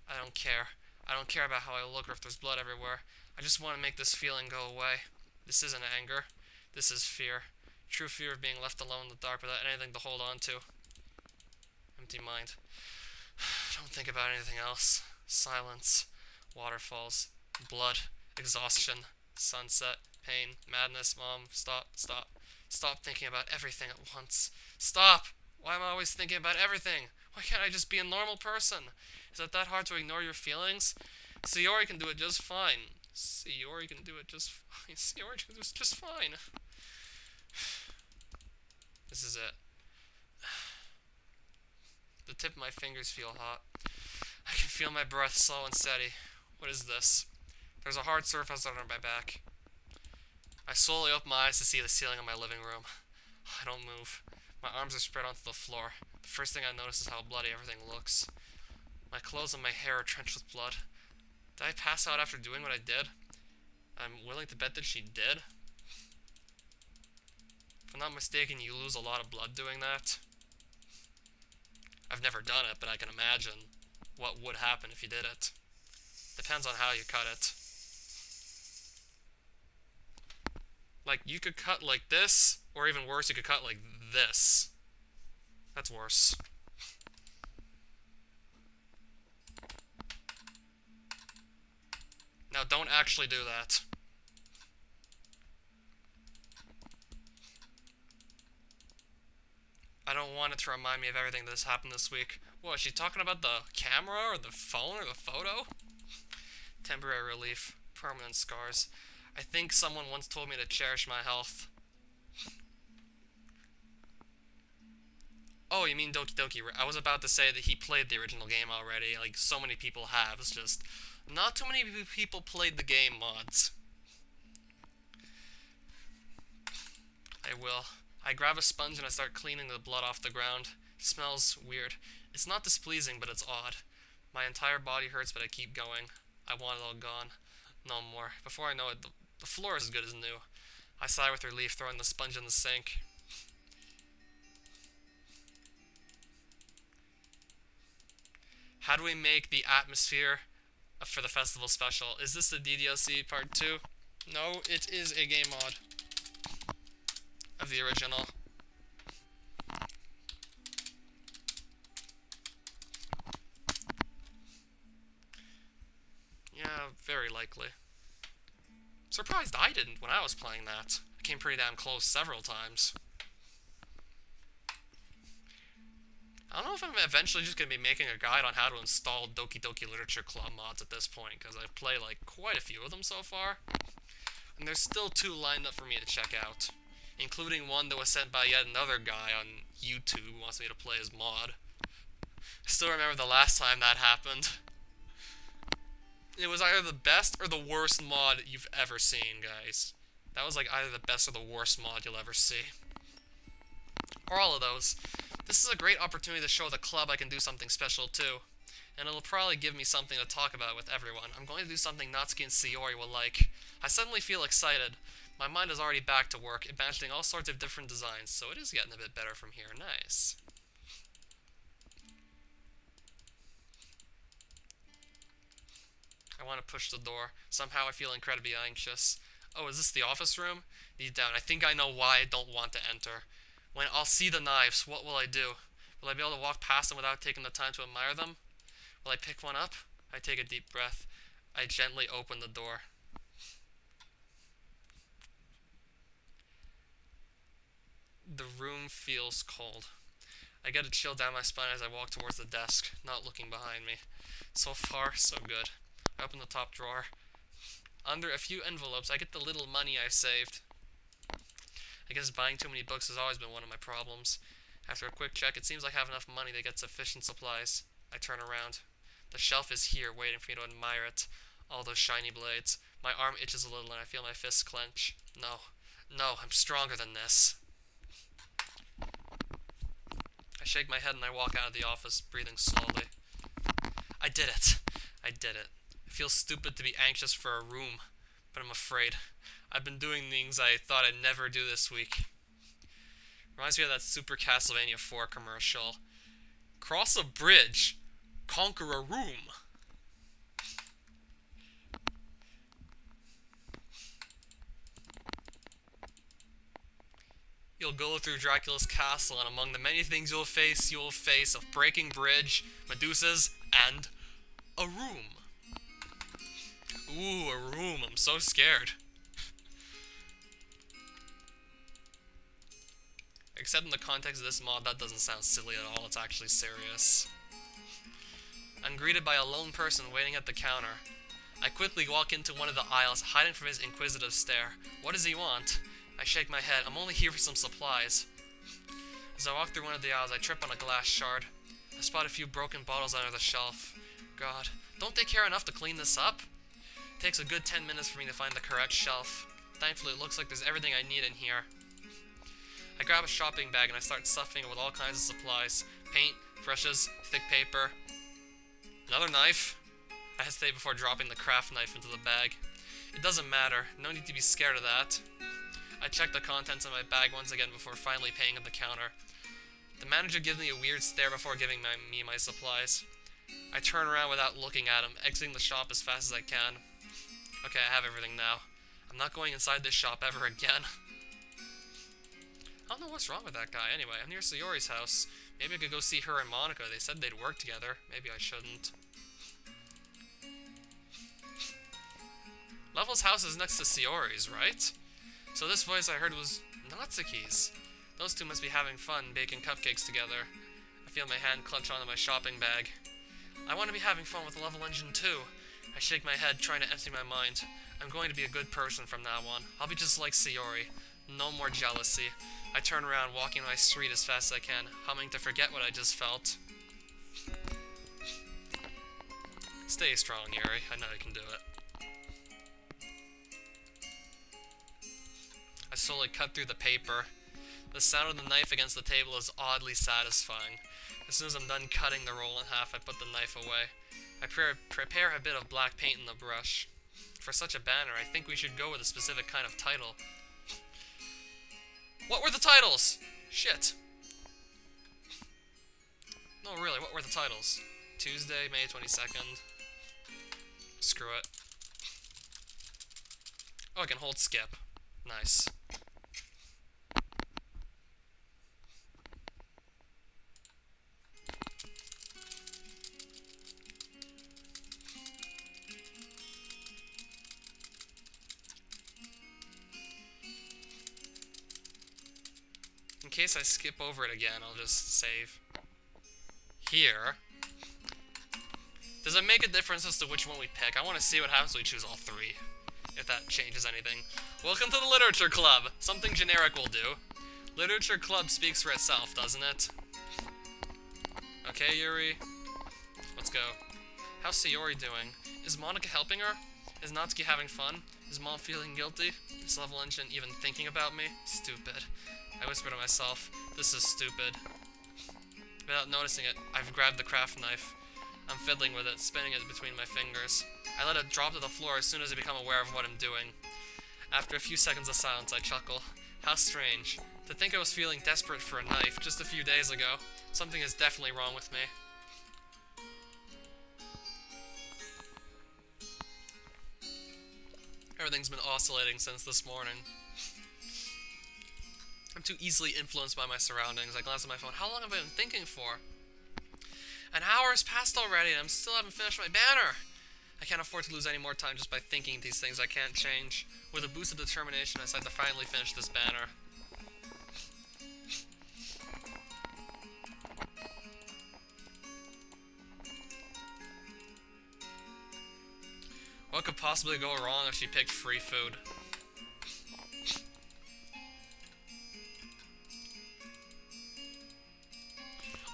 A: I don't care. I don't care about how I look or if there's blood everywhere. I just want to make this feeling go away. This isn't anger. This is fear. True fear of being left alone in the dark without anything to hold on to. Empty mind. Don't think about anything else. Silence. Waterfalls. Blood. Exhaustion. Sunset. Pain. Madness. Mom. Stop. Stop. Stop thinking about everything at once. Stop! Why am I always thinking about everything? Why can't I just be a normal person? Is it that hard to ignore your feelings? Sayori can do it just fine. Sayori can do it just fine. Sayori can do it just fine. This is it. The tip of my fingers feel hot. I can feel my breath slow and steady. What is this? There's a hard surface under my back. I slowly open my eyes to see the ceiling of my living room. I don't move. My arms are spread onto the floor. The first thing I notice is how bloody everything looks. My clothes and my hair are drenched with blood. Did I pass out after doing what I did? I'm willing to bet that she did. If I'm not mistaken, you lose a lot of blood doing that. I've never done it, but I can imagine what would happen if you did it. Depends on how you cut it. Like, you could cut like this, or even worse, you could cut like this. That's worse. Now, don't actually do that. I don't want it to remind me of everything that's happened this week. What, is she talking about the camera, or the phone, or the photo? Temporary relief. Permanent scars. I think someone once told me to cherish my health. Oh, you mean Doki Doki. I was about to say that he played the original game already, like so many people have. It's just, not too many people played the game mods. I will. I grab a sponge and I start cleaning the blood off the ground. It smells weird. It's not displeasing, but it's odd. My entire body hurts, but I keep going. I want it all gone. No more. Before I know it, the floor is as good as new. I sigh with relief, throwing the sponge in the sink. How do we make the atmosphere for the festival special? Is this the DDLC part 2? No, it is a game mod of the original. Yeah, very likely. Surprised I didn't when I was playing that. I came pretty damn close several times. I don't know if I'm eventually just going to be making a guide on how to install Doki Doki Literature Club mods at this point, because I've played like quite a few of them so far. And there's still 2 lined up for me to check out, including one that was sent by yet another guy on YouTube who wants me to play his mod. I still remember the last time that happened. It was either the best or the worst mod you've ever seen, guys. That was like either the best or the worst mod you'll ever see. Or all of those. This is a great opportunity to show the club I can do something special too. And it'll probably give me something to talk about with everyone. I'm going to do something Natsuki and Sayori will like. I suddenly feel excited. My mind is already back to work, imagining all sorts of different designs, so it is getting a bit better from here. Nice. I want to push the door. Somehow I feel incredibly anxious. Oh, is this the office room? Deep down, I think I know why I don't want to enter. When I'll see the knives, what will I do? Will I be able to walk past them without taking the time to admire them? Will I pick one up? I take a deep breath. I gently open the door. The room feels cold. I get a chill down my spine as I walk towards the desk, not looking behind me. So far, so good. I open the top drawer. Under a few envelopes, I get the little money I've saved. I guess buying too many books has always been one of my problems. After a quick check, it seems like I have enough money to get sufficient supplies. I turn around. The shelf is here, waiting for me to admire it. All those shiny blades. My arm itches a little and I feel my fists clench. No. No, I'm stronger than this. I shake my head and I walk out of the office, breathing slowly. I did it. I did it. It feels stupid to be anxious for a room, but I'm afraid. I've been doing things I thought I'd never do this week. Reminds me of that Super Castlevania 4 commercial. Cross a bridge, conquer a room. You'll go through Dracula's castle, and among the many things you'll face a breaking bridge, Medusas, and a room. Ooh, a room. I'm so scared. Except in the context of this mod, that doesn't sound silly at all. It's actually serious. I'm greeted by a lone person waiting at the counter. I quickly walk into one of the aisles, hiding from his inquisitive stare. What does he want? I shake my head. I'm only here for some supplies. As I walk through one of the aisles, I trip on a glass shard. I spot a few broken bottles under the shelf. God, don't they care enough to clean this up? It takes a good 10 minutes for me to find the correct shelf. Thankfully, it looks like there's everything I need in here. I grab a shopping bag and I start stuffing it with all kinds of supplies. Paint, brushes, thick paper. Another knife. I hesitate before dropping the craft knife into the bag. It doesn't matter. No need to be scared of that. I check the contents of my bag once again before finally paying at the counter. The manager gives me a weird stare before giving me my supplies. I turn around without looking at him, exiting the shop as fast as I can. Okay, I have everything now. I'm not going inside this shop ever again. I don't know what's wrong with that guy anyway. I'm near Sayori's house. Maybe I could go see her and Monica. They said they'd work together. Maybe I shouldn't. Level's house is next to Sayori's, right? So this voice I heard was Natsuki's. Those two must be having fun baking cupcakes together. I feel my hand clutch onto my shopping bag. I want to be having fun with Level Engine too. I shake my head, trying to empty my mind. I'm going to be a good person from now on. I'll be just like Sayori. No more jealousy. I turn around, walking my street as fast as I can, humming to forget what I just felt. Stay strong, Yuri. I know you can do it. I slowly cut through the paper. The sound of the knife against the table is oddly satisfying. As soon as I'm done cutting the roll in half, I put the knife away. I prepare a bit of black paint in the brush. For such a banner, I think we should go with a specific kind of title. What were the titles? Shit. No, really, what were the titles? Tuesday, May 22nd. Screw it. Oh, I can hold skip. Nice. In case I skip over it again, I'll just save. Here. Does it make a difference as to which one we pick? I want to see what happens when we choose all three. If that changes anything. Welcome to the Literature Club! Something generic will do. Literature Club speaks for itself, doesn't it? Okay, Yuri. Let's go. How's Sayori doing? Is Monica helping her? Is Natsuki having fun? Is Mom feeling guilty? Is Level Engine even thinking about me? Stupid. I whisper to myself, this is stupid. Without noticing it, I've grabbed the craft knife. I'm fiddling with it, spinning it between my fingers. I let it drop to the floor as soon as I become aware of what I'm doing. After a few seconds of silence, I chuckle. How strange. To think I was feeling desperate for a knife just a few days ago. Something is definitely wrong with me. Everything's been oscillating since this morning. I'm too easily influenced by my surroundings. I glance at my phone. How long have I been thinking for? An hour has passed already and I still haven't finished my banner. I can't afford to lose any more time just by thinking these things I can't change. With a boost of determination, I decide to finally finish this banner. What could possibly go wrong if she picked free food?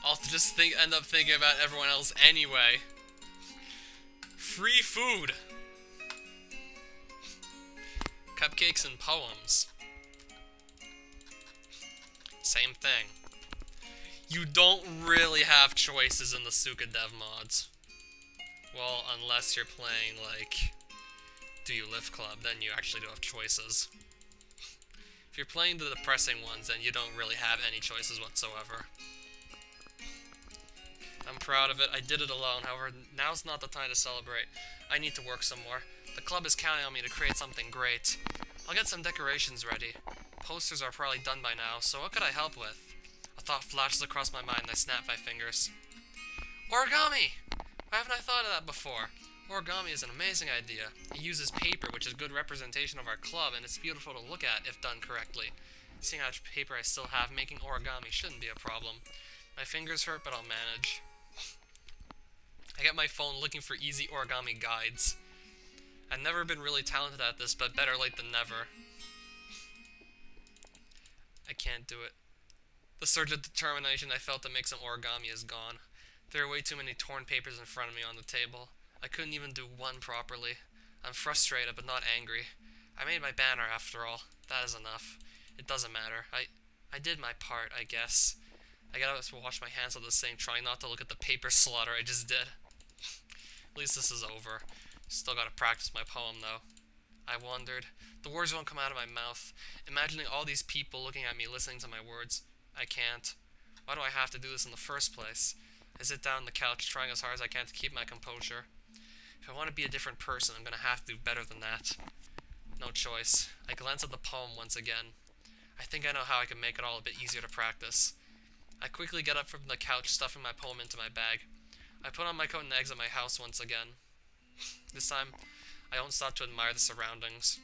A: I'll just end up thinking about everyone else anyway. Free food! Cupcakes and poems. Same thing. You don't really have choices in the Suka Dev mods. Well, unless you're playing, like, Do You Live Club, then you actually do have choices. If you're playing the depressing ones, then you don't really have any choices whatsoever. I'm proud of it. I did it alone. However, now's not the time to celebrate. I need to work some more. The club is counting on me to create something great. I'll get some decorations ready. Posters are probably done by now, so what could I help with? A thought flashes across my mind and I snap my fingers. Origami! Why haven't I thought of that before? Origami is an amazing idea. It uses paper, which is a good representation of our club, and it's beautiful to look at if done correctly. Seeing how much paper I still have, making origami shouldn't be a problem. My fingers hurt, but I'll manage. I get my phone looking for easy origami guides. I've never been really talented at this, but better late than never. I can't do it. The surge of determination I felt to make some origami is gone. There are way too many torn papers in front of me on the table. I couldn't even do one properly. I'm frustrated, but not angry. I made my banner after all. That is enough. It doesn't matter. I did my part, I guess. I gotta wash my hands at the sink, trying not to look at the paper slaughter I just did. At least this is over. Still gotta practice my poem, though. I wondered. The words won't come out of my mouth. Imagining all these people looking at me, listening to my words. I can't. Why do I have to do this in the first place? I sit down on the couch, trying as hard as I can to keep my composure. If I want to be a different person, I'm gonna have to do better than that. No choice. I glance at the poem once again. I think I know how I can make it all a bit easier to practice. I quickly get up from the couch, stuffing my poem into my bag. I put on my coat and exit my house once again. This time, I don't stop to admire the surroundings.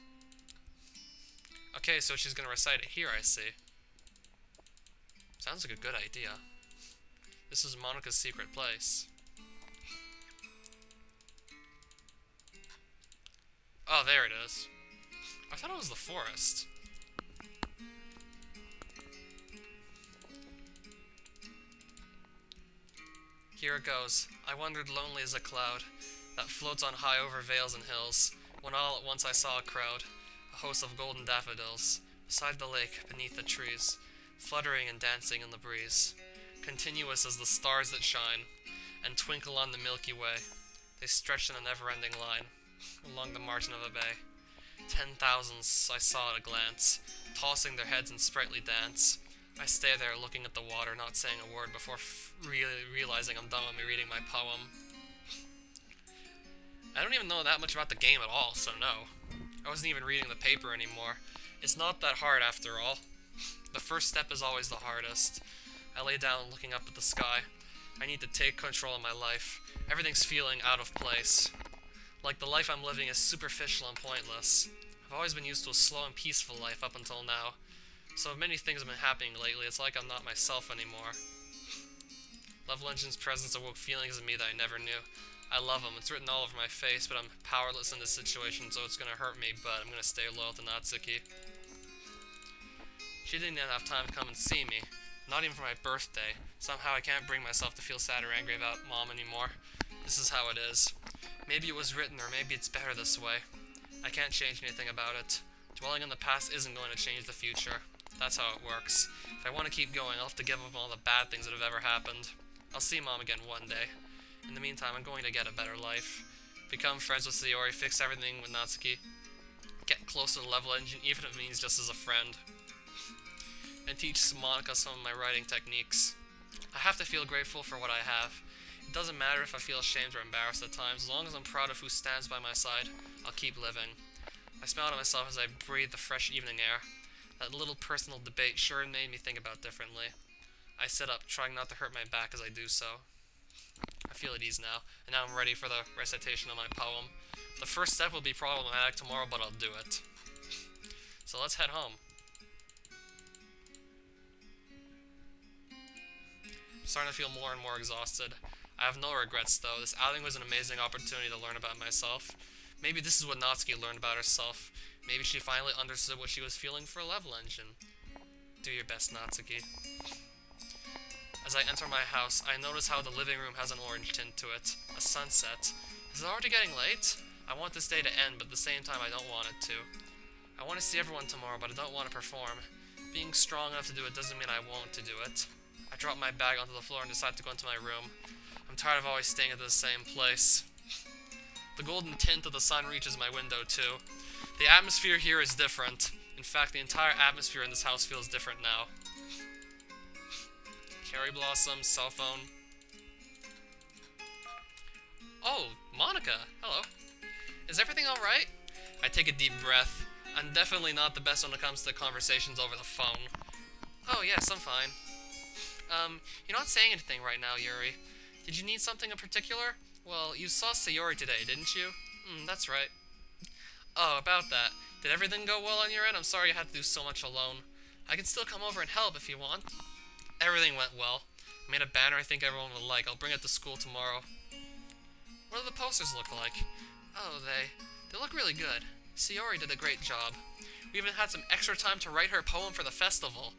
A: Okay, so she's gonna recite it here, I see. Sounds like a good idea. This is Monica's secret place. Oh, there it is. I thought it was the forest. Here it goes. I wandered lonely as a cloud that floats on high over vales and hills, when all at once I saw a crowd, a host of golden daffodils, beside the lake, beneath the trees, fluttering and dancing in the breeze, continuous as the stars that shine, and twinkle on the Milky Way. They stretched in a never-ending line, along the margin of a bay. 10,000 I saw at a glance, tossing their heads in sprightly dance. I stay there looking at the water, not saying a word before really realizing I'm done with me reading my poem. I don't even know that much about the game at all, so no. I wasn't even reading the paper anymore. It's not that hard after all. The first step is always the hardest. I lay down looking up at the sky. I need to take control of my life. Everything's feeling out of place. Like the life I'm living is superficial and pointless. I've always been used to a slow and peaceful life up until now. So many things have been happening lately, it's like I'm not myself anymore. Level Engine's presence awoke feelings in me that I never knew. I love him, it's written all over my face, but I'm powerless in this situation, so it's gonna hurt me, but I'm gonna stay loyal to Natsuki. She didn't even have time to come and see me, not even for my birthday. Somehow I can't bring myself to feel sad or angry about Mom anymore. This is how it is. Maybe it was written, or maybe it's better this way. I can't change anything about it. Dwelling on the past isn't going to change the future. That's how it works. If I want to keep going, I'll have to give up all the bad things that have ever happened. I'll see Mom again one day. In the meantime, I'm going to get a better life. Become friends with Sayori, fix everything with Natsuki. Get close to the Level Engine, even if it means just as a friend. And teach Monica some of my writing techniques. I have to feel grateful for what I have. It doesn't matter if I feel ashamed or embarrassed at times. As long as I'm proud of who stands by my side, I'll keep living. I smiled at myself as I breathed the fresh evening air. That little personal debate sure made me think about differently. I sit up, trying not to hurt my back as I do so. I feel at ease now, and now I'm ready for the recitation of my poem. The first step will be problematic tomorrow, but I'll do it. So let's head home. I'm starting to feel more and more exhausted. I have no regrets though. This outing was an amazing opportunity to learn about myself. Maybe this is what Natsuki learned about herself. Maybe she finally understood what she was feeling for a level engine. Do your best, Natsuki. As I enter my house, I notice how the living room has an orange tint to it. A sunset. Is it already getting late? I want this day to end, but at the same time I don't want it to. I want to see everyone tomorrow, but I don't want to perform. Being strong enough to do it doesn't mean I want to do it. I drop my bag onto the floor and decide to go into my room. I'm tired of always staying at the same place. The golden tint of the sun reaches my window too. The atmosphere here is different. In fact, the entire atmosphere in this house feels different now. Cherry blossom, cell phone. Oh, Monica, hello. Is everything alright? I take a deep breath. I'm definitely not the best when it comes to conversations over the phone. Oh yes, I'm fine. You're not saying anything right now, Yuri. Did you need something in particular? Well, you saw Sayori today, didn't you? That's right. Oh, about that. Did everything go well on your end? I'm sorry you had to do so much alone. I can still come over and help if you want. Everything went well. I made a banner I think everyone will like. I'll bring it to school tomorrow. What do the posters look like? Oh, they look really good. Sayori did a great job. We even had some extra time to write her poem for the festival.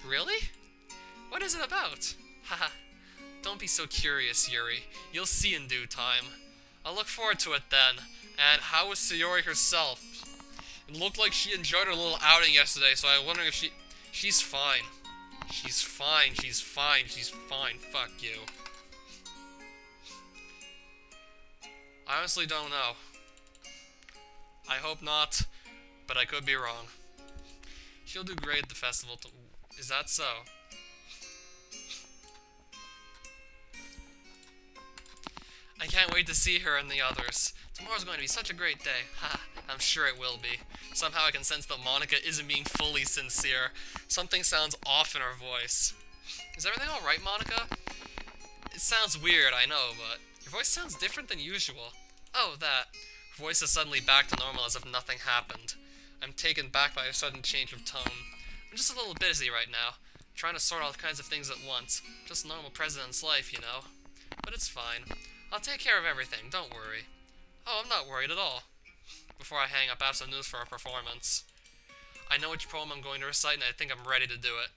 A: Really? What is it about? Haha. Don't be so curious, Yuri. You'll see in due time. I'll look forward to it then. And how was Sayori herself? It looked like she enjoyed her little outing yesterday, so I'm wondering if she's fine. She's fine, she's fine, she's fine. Fuck you. I honestly don't know. I hope not, but I could be wrong. She'll do great at the festival. Is that so? I can't wait to see her and the others. Tomorrow's going to be such a great day. Ha, I'm sure it will be. Somehow I can sense that Monica isn't being fully sincere. Something sounds off in her voice. Is everything alright, Monica? It sounds weird, I know, but your voice sounds different than usual. Oh, that. Her voice is suddenly back to normal as if nothing happened. I'm taken back by a sudden change of tone. I'm just a little busy right now. Trying to sort all kinds of things at once. Just normal president's life, you know. But it's fine. I'll take care of everything, don't worry. Oh, I'm not worried at all. Before I hang up, I have some news for our performance. I know which poem I'm going to recite, and I think I'm ready to do it.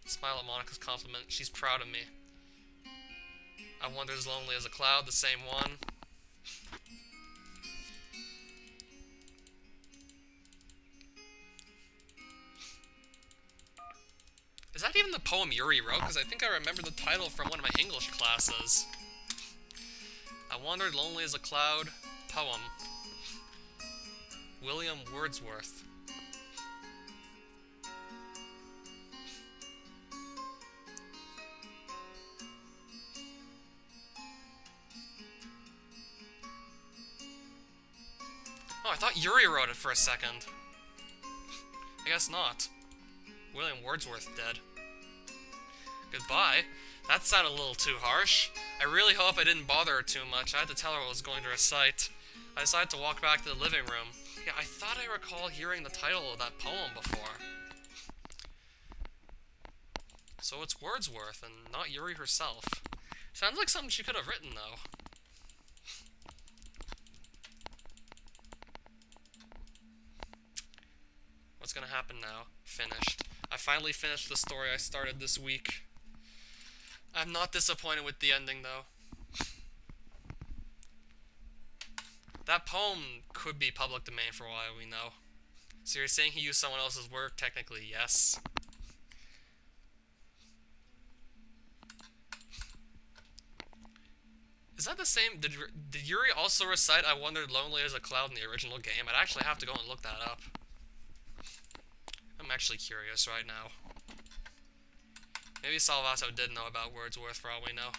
A: Smile at Monica's compliment. She's proud of me. I wander as lonely as a cloud, the same one. Is that even the poem Yuri wrote? Because I think I remember the title from one of my English classes. I wandered lonely as a cloud. Poem. William Wordsworth. Oh, I thought Yuri wrote it for a second. I guess not. William Wordsworth dead. Goodbye? That sounded a little too harsh. I really hope I didn't bother her too much. I had to tell her what I was going to recite. I decided to walk back to the living room. Yeah, I thought I recall hearing the title of that poem before. So it's Wordsworth, and not Yuri herself. Sounds like something she could have written, though. What's gonna happen now? Finished. I finally finished the story I started this week. I'm not disappointed with the ending, though. That poem could be public domain for all we know. So you're saying he used someone else's work? Technically, yes. Is that the same? Did Yuri also recite I Wandered Lonely as a Cloud in the original game? I'd actually have to go and look that up. I'm actually curious right now. Maybe Salvato did know about Wordsworth for all we know.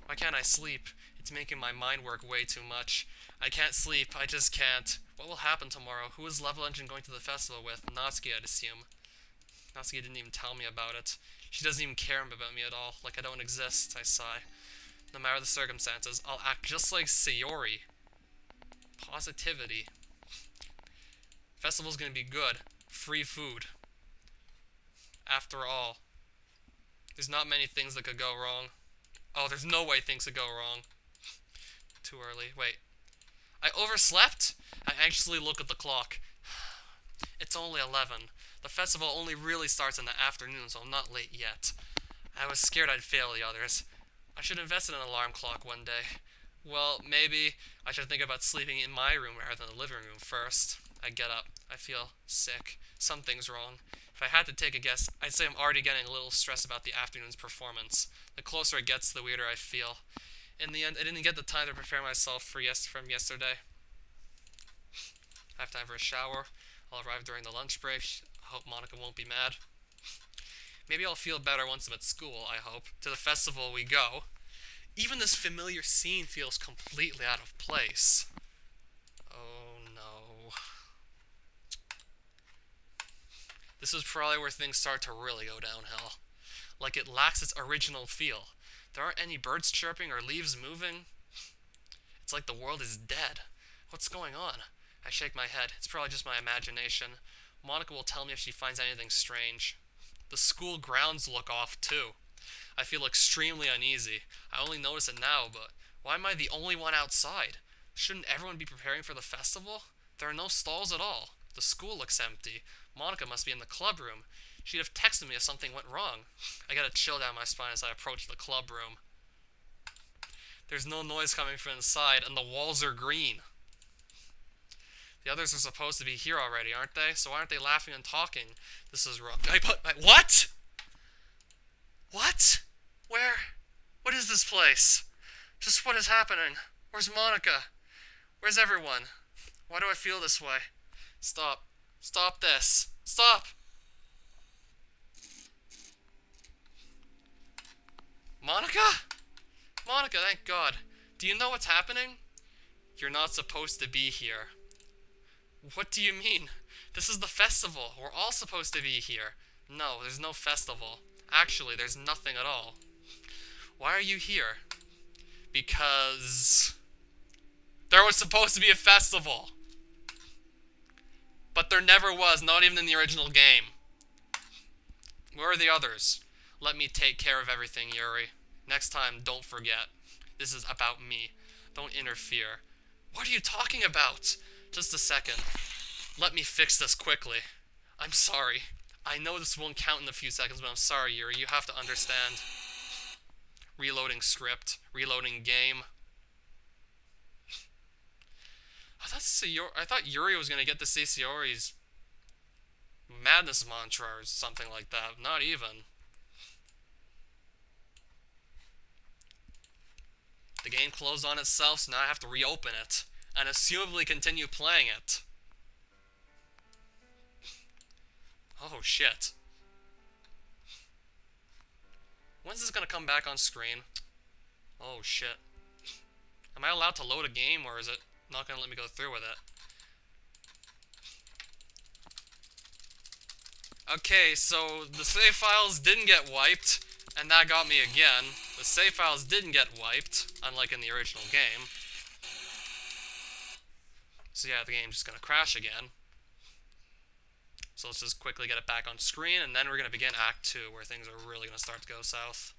A: Why can't I sleep? It's making my mind work way too much. I can't sleep, I just can't. What will happen tomorrow? Who is Level Engine going to the festival with? Natsuki, I'd assume. Natsuki didn't even tell me about it. She doesn't even care about me at all, like I don't exist, I sigh. No matter the circumstances, I'll act just like Sayori. Positivity. Festival's gonna be good. Free food. After all. There's not many things that could go wrong. Oh, there's no way things could go wrong. too early. Wait. I overslept? I anxiously look at the clock. It's only 11. The festival only really starts in the afternoon, so I'm not late yet. I was scared I'd fail the others. I should invest in an alarm clock one day. Well, maybe I should think about sleeping in my room rather than the living room first. I get up. I feel sick. Something's wrong. If I had to take a guess, I'd say I'm already getting a little stressed about the afternoon's performance. The closer it gets, the weirder I feel. In the end, I didn't get the time to prepare myself from yesterday. I have time for a shower. I'll arrive during the lunch break. I hope Monica won't be mad. Maybe I'll feel better once I'm at school, I hope. To the festival we go. Even this familiar scene feels completely out of place. Oh no. This is probably where things start to really go downhill. Like it lacks its original feel. There aren't any birds chirping or leaves moving. It's like the world is dead. What's going on? I shake my head. It's probably just my imagination. Monica will tell me if she finds anything strange. The school grounds look off too. I feel extremely uneasy. I only notice it now, but why am I the only one outside? Shouldn't everyone be preparing for the festival? There are no stalls at all. The school looks empty. Monica must be in the club room. She'd have texted me if something went wrong. I get a chill down my spine as I approach the club room. There's no noise coming from inside, and the walls are green. The others are supposed to be here already, aren't they? So why aren't they laughing and talking? This is wrong. What? What? Where? What is this place? Just what is happening? Where's Monica? Where's everyone? Why do I feel this way? Stop. Stop this. Stop! Monica? Monica, thank God. Do you know what's happening? You're not supposed to be here. What do you mean? This is the festival. We're all supposed to be here. No, there's no festival. Actually, there's nothing at all. Why are you here? Because there was supposed to be a festival. But there never was, not even in the original game. Where are the others? Let me take care of everything, Yuri. Next time, don't forget. This is about me. Don't interfere. What are you talking about? Just a second. Let me fix this quickly. I'm sorry. I know this won't count in a few seconds, but I'm sorry, Yuri. You have to understand. Reloading script. Reloading game. I thought Yuri was going to get to see Sayori's madness mantra or something like that. Not even. The game closed on itself, so now I have to reopen it. And assumably continue playing it. Oh, shit. When's this gonna come back on screen? Oh, shit. Am I allowed to load a game, or is it not gonna let me go through with it? Okay, so the save files didn't get wiped, and that got me again. The save files didn't get wiped, unlike in the original game. So yeah, the game's just gonna crash again. So let's just quickly get it back on screen, and then we're gonna begin Act 2, where things are really gonna start to go south.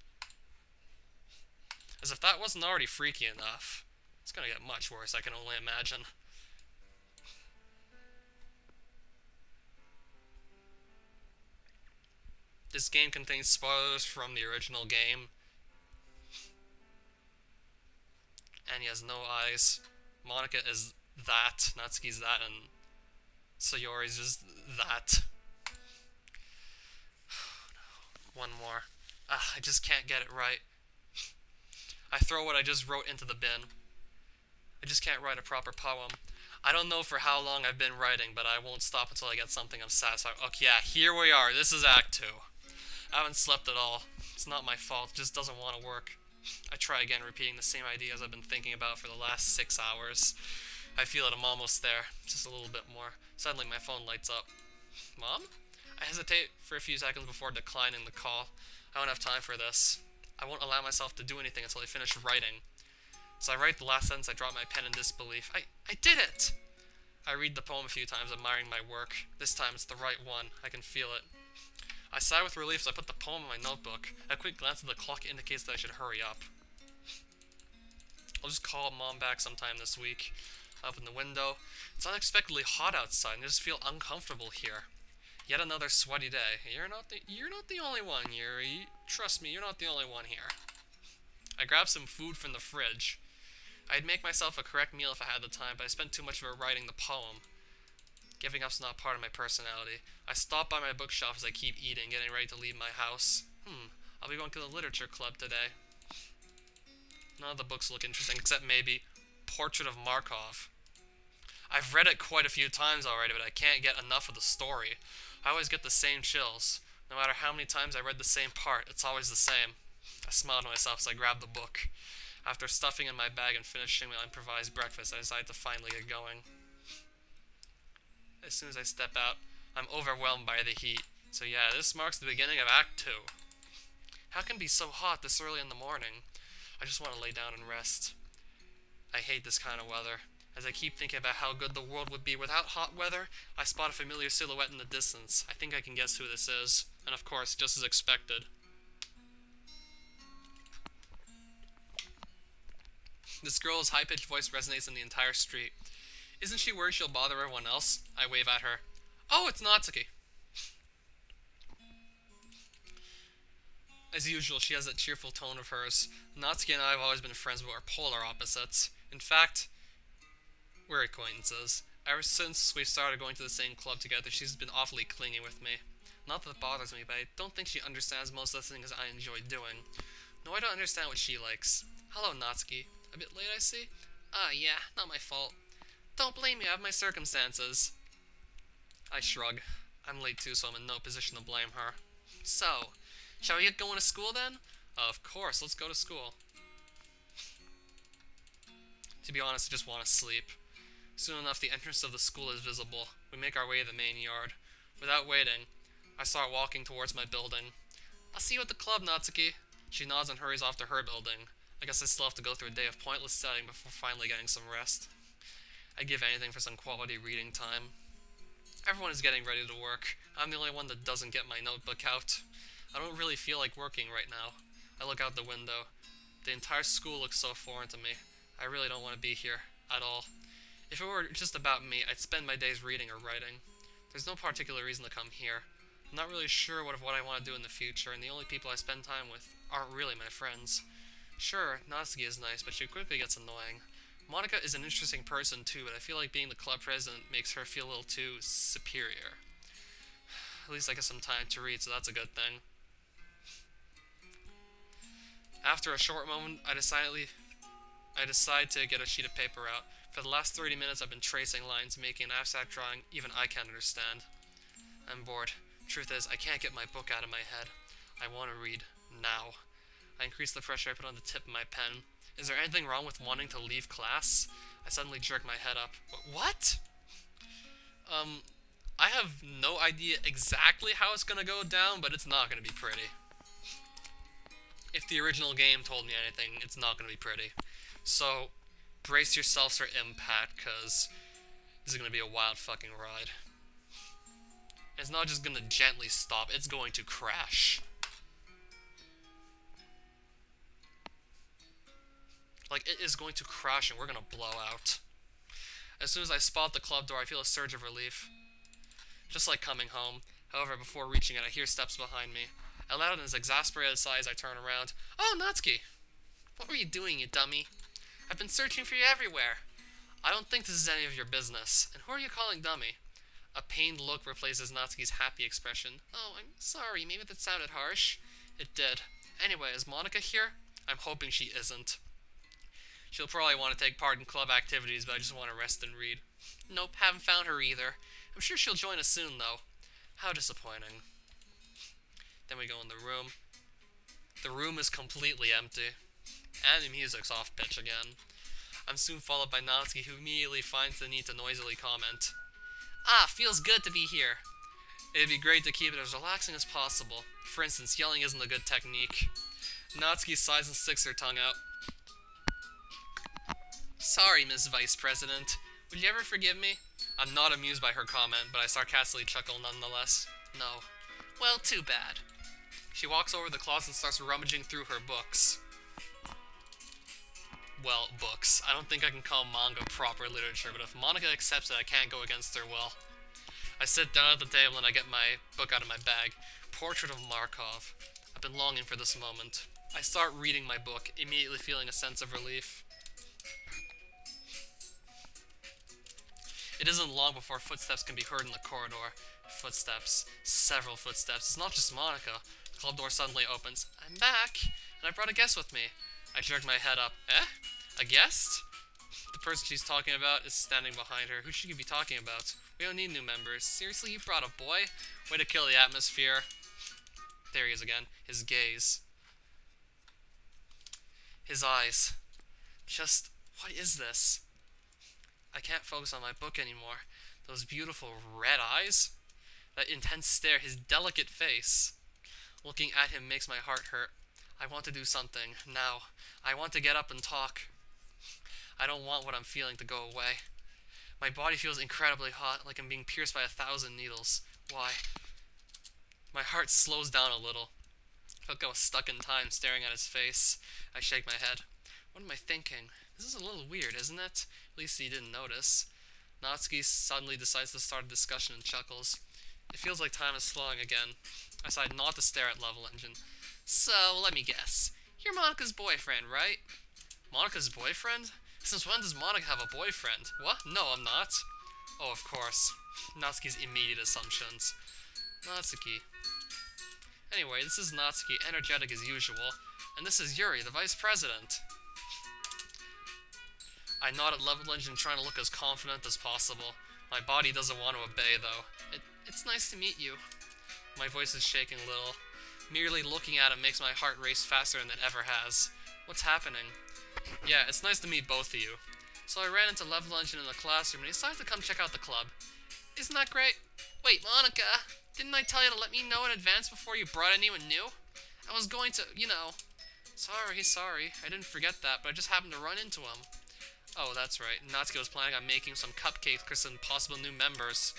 A: As if that wasn't already freaky enough. It's gonna get much worse, I can only imagine. This game contains spoilers from the original game. And he has no eyes. Monica is that. Natsuki's that, and Sayori's just that. One more. I just can't get it right. I throw what I just wrote into the bin. I just can't write a proper poem. I don't know for how long I've been writing, but I won't stop until I get something I'm satisfied with. Okay, yeah, here we are. This is Act 2. I haven't slept at all. It's not my fault. It just doesn't want to work. I try again, repeating the same ideas I've been thinking about for the last 6 hours. I feel it, I'm almost there. Just a little bit more. Suddenly my phone lights up. Mom? I hesitate for a few seconds before declining the call. I don't have time for this. I won't allow myself to do anything until I finish writing. So I write the last sentence, I drop my pen in disbelief. I did it! I read the poem a few times, admiring my work. This time it's the right one. I can feel it. I sigh with relief, so I put the poem in my notebook. A quick glance at the clock indicates that I should hurry up. I'll just call Mom back sometime this week. I open the window. It's unexpectedly hot outside, and I just feel uncomfortable here. Yet another sweaty day. You're not the only one, Yuri. Trust me, you're not the only one here. I grabbed some food from the fridge. I'd make myself a correct meal if I had the time, but I spent too much of it writing the poem. Giving up's not part of my personality. I stop by my bookshelf as I keep eating, getting ready to leave my house. I'll be going to the literature club today. None of the books look interesting, except maybe Portrait of Markov. I've read it quite a few times already, but I can't get enough of the story. I always get the same chills. No matter how many times I read the same part, it's always the same. I smiled to myself as I grabbed the book. After stuffing in my bag and finishing my improvised breakfast, I decided to finally get going. As soon as I step out, I'm overwhelmed by the heat. So yeah, this marks the beginning of Act 2. How can it be so hot this early in the morning? I just want to lay down and rest. I hate this kind of weather. As I keep thinking about how good the world would be without hot weather, I spot a familiar silhouette in the distance. I think I can guess who this is. And of course, just as expected. This girl's high-pitched voice resonates in the entire street. Isn't she worried she'll bother everyone else? I wave at her. Oh, it's Natsuki. As usual, she has that cheerful tone of hers. Natsuki and I have always been friends, but we're polar opposites. In fact, we're acquaintances. Ever since we started going to the same club together, she's been awfully clingy with me. Not that it bothers me, but I don't think she understands most of the things I enjoy doing. No, I don't understand what she likes. Hello, Natsuki. A bit late, I see? Yeah, not my fault. Don't blame me, I have my circumstances. I shrug. I'm late too, so I'm in no position to blame her. So, shall we get going to school then? Of course, let's go to school. To be honest, I just want to sleep. Soon enough, the entrance of the school is visible. We make our way to the main yard. Without waiting, I start walking towards my building. I'll see you at the club, Natsuki. She nods and hurries off to her building. I guess I still have to go through a day of pointless studying before finally getting some rest. I'd give anything for some quality reading time. Everyone is getting ready to work. I'm the only one that doesn't get my notebook out. I don't really feel like working right now. I look out the window. The entire school looks so foreign to me. I really don't want to be here, at all. If it were just about me, I'd spend my days reading or writing. There's no particular reason to come here. I'm not really sure what I want to do in the future, and the only people I spend time with aren't really my friends. Sure, Natsuki is nice, but she quickly gets annoying. Monica is an interesting person too, but I feel like being the club president makes her feel a little too superior. At least I get some time to read, so that's a good thing. After a short moment, I decide to get a sheet of paper out. For the last 30 minutes I've been tracing lines, making an abstract drawing even I can't understand. I'm bored. Truth is, I can't get my book out of my head. I want to read now. I increase the pressure I put on the tip of my pen. Is there anything wrong with wanting to leave class? I suddenly jerk my head up. What? I have no idea exactly how it's gonna go down, but it's not gonna be pretty. If the original game told me anything, it's not gonna be pretty. So, brace yourselves for impact, cause this is gonna be a wild fucking ride. It's not just gonna gently stop, it's going to crash. Like, it is going to crash and we're gonna blow out. As soon as I spot the club door, I feel a surge of relief. Just like coming home. However, before reaching it, I hear steps behind me. I let out an exasperated sigh as I turn around. Oh, Natsuki! What were you doing, you dummy? I've been searching for you everywhere. I don't think this is any of your business. And who are you calling dummy? A pained look replaces Natsuki's happy expression. Oh, I'm sorry. Maybe that sounded harsh. It did. Anyway, is Monica here? I'm hoping she isn't. She'll probably want to take part in club activities, but I just want to rest and read. Nope, haven't found her either. I'm sure she'll join us soon, though. How disappointing. Then we go in the room. The room is completely empty. And the music's off pitch again. I'm soon followed by Natsuki, who immediately finds the need to noisily comment. Ah, feels good to be here. It'd be great to keep it as relaxing as possible. For instance, yelling isn't a good technique. Natsuki sighs and sticks her tongue out. Sorry, Miss Vice President. Would you ever forgive me? I'm not amused by her comment, but I sarcastically chuckle nonetheless. No. Well, too bad. She walks over to the closet and starts rummaging through her books. well, books. I don't think I can call manga proper literature, but if Monica accepts it, I can't go against her will. I sit down at the table and I get my book out of my bag. Portrait of Markov. I've been longing for this moment. I start reading my book, immediately feeling a sense of relief. It isn't long before footsteps can be heard in the corridor. Footsteps. Several footsteps. It's not just Monica. The club door suddenly opens. I'm back, and I brought a guest with me. I jerk my head up. Eh? A guest? The person she's talking about is standing behind her. Who should you be talking about? We don't need new members. Seriously, you brought a boy? Way to kill the atmosphere. There he is again. His gaze. His eyes. Just, what is this? I can't focus on my book anymore. Those beautiful red eyes? That intense stare, his delicate face. Looking at him makes my heart hurt. I want to do something, now. I want to get up and talk. I don't want what I'm feeling to go away. My body feels incredibly hot, like I'm being pierced by 1,000 needles. Why? My heart slows down a little. I feel like I was stuck in time, staring at his face. I shake my head. What am I thinking? This is a little weird, isn't it? At least he didn't notice. Natsuki suddenly decides to start a discussion and chuckles. It feels like time is flowing again. I decide not to stare at Level Engine. So, let me guess. You're Monica's boyfriend, right? Monica's boyfriend? Since when does Monica have a boyfriend? What? No, I'm not. Oh, of course. Natsuki's immediate assumptions. Natsuki. Anyway, this is Natsuki, energetic as usual. And this is Yuri, the vice president. I nod at Level Engine, trying to look as confident as possible. My body doesn't want to obey, though. It's nice to meet you. My voice is shaking a little. Merely looking at him makes my heart race faster than it ever has. What's happening? Yeah, it's nice to meet both of you. So I ran into Level Engine in the classroom and he decided to come check out the club. Isn't that great? Wait, Monica, didn't I tell you to let me know in advance before you brought anyone new? I was going to, you know. Sorry, I didn't forget that, but I just happened to run into him. Oh, that's right. Natsuki was planning on making some cupcakes for some possible new members.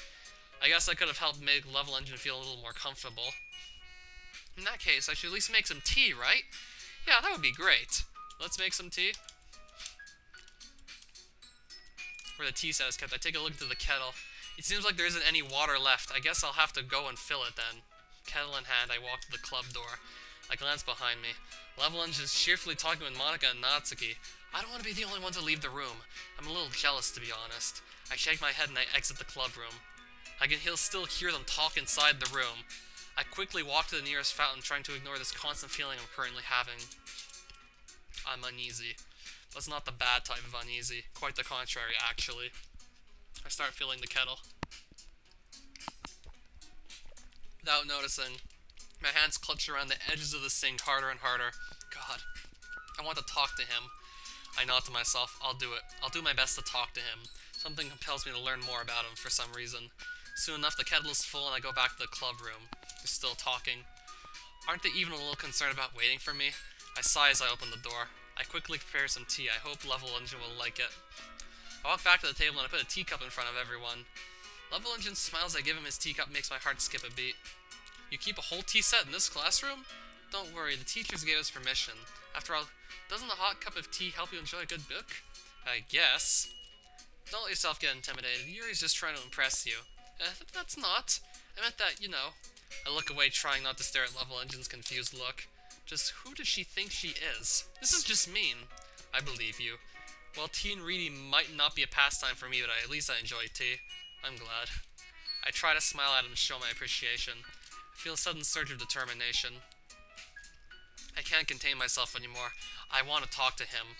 A: I guess I could have helped make Level Engine feel a little more comfortable. In that case, I should at least make some tea, right? Yeah, that would be great. Let's make some tea. Where the tea set is kept, I take a look into the kettle. It seems like there isn't any water left. I guess I'll have to go and fill it then. Kettle in hand, I walk to the club door. I glance behind me. Level Engine is cheerfully talking with Monica and Natsuki. I don't want to be the only one to leave the room. I'm a little jealous, to be honest. I shake my head and I exit the club room. I can still hear them talk inside the room. I quickly walk to the nearest fountain, trying to ignore this constant feeling I'm currently having. I'm uneasy. But it's not the bad type of uneasy. Quite the contrary, actually. I start filling the kettle. Without noticing, my hands clutch around the edges of the sink harder and harder. God, I want to talk to him. I nod to myself. I'll do it. I'll do my best to talk to him. Something compels me to learn more about him for some reason. Soon enough, the kettle is full and I go back to the club room. They're still talking. Aren't they even a little concerned about waiting for me? I sigh as I open the door. I quickly prepare some tea. I hope Level Engine will like it. I walk back to the table and I put a teacup in front of everyone. Level Engine smiles. I give him his teacup, makes my heart skip a beat. You keep a whole tea set in this classroom? Don't worry, the teachers gave us permission. After all, doesn't a hot cup of tea help you enjoy a good book? I guess. Don't let yourself get intimidated. Yuri's just trying to impress you. That's not. I meant that, you know. I look away, trying not to stare at Level Engine's confused look. Just who does she think she is? This is just mean. I believe you. Well, tea and reading might not be a pastime for me, but at least I enjoy tea. I'm glad. I try to smile at him to show my appreciation. I feel a sudden surge of determination. I can't contain myself anymore. I want to talk to him.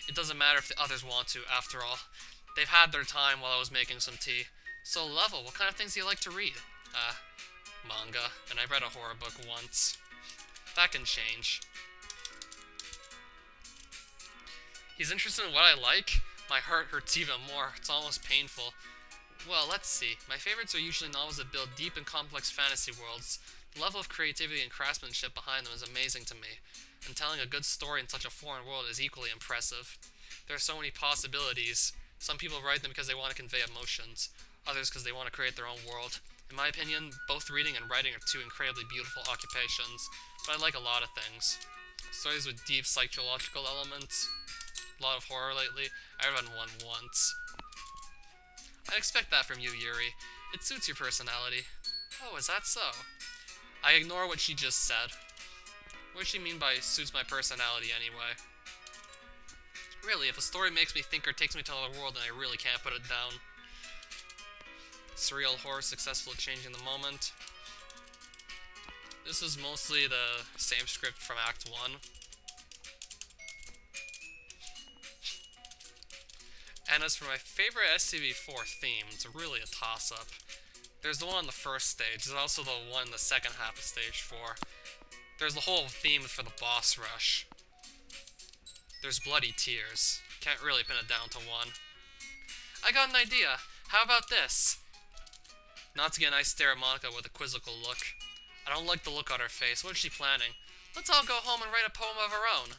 A: It doesn't matter if the others want to, after all. They've had their time while I was making some tea. So, Level, what kind of things do you like to read? Manga. And I read a horror book once. That can change. He's interested in what I like? My heart hurts even more. It's almost painful. Well, let's see. My favorites are usually novels that build deep and complex fantasy worlds. The level of creativity and craftsmanship behind them is amazing to me, and telling a good story in such a foreign world is equally impressive. There are so many possibilities. Some people write them because they want to convey emotions, others because they want to create their own world. In my opinion, both reading and writing are two incredibly beautiful occupations, but I like a lot of things. Stories with deep psychological elements. a lot of horror lately. I read one once. I expect that from you, Yuri. It suits your personality. Oh, is that so? I ignore what she just said. What does she mean by suits my personality anyway? Really, if a story makes me think or takes me to another world, then I really can't put it down. Surreal horror successful at changing the moment. This is mostly the same script from Act 1. And as for my favorite SCV4 theme, it's really a toss-up. There's the one on the first stage, there's also the one in the second half of stage 4. There's the whole theme for the boss rush. There's bloody tears. Can't really pin it down to one. I got an idea. How about this? Natsuki and I stare at Monika with a quizzical look. I don't like the look on her face. What is she planning? Let's all go home and write a poem of our own.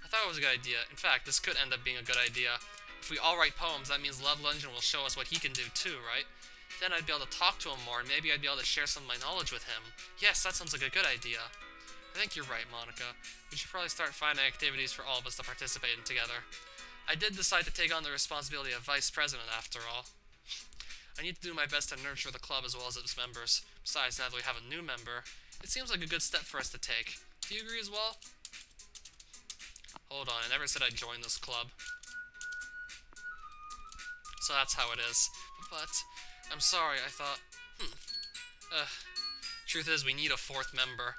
A: I thought it was a good idea. In fact, this could end up being a good idea. If we all write poems, that means Love Legend will show us what he can do too, right? Then I'd be able to talk to him more, and maybe I'd be able to share some of my knowledge with him. Yes, that sounds like a good idea. I think you're right, Monika. We should probably start finding activities for all of us to participate in together. I did decide to take on the responsibility of vice president, after all. I need to do my best to nurture the club as well as its members. Besides, now that we have a new member, it seems like a good step for us to take. Do you agree as well? Hold on, I never said I'd join this club. So that's how it is. But, I'm sorry, I thought, truth is, we need a fourth member.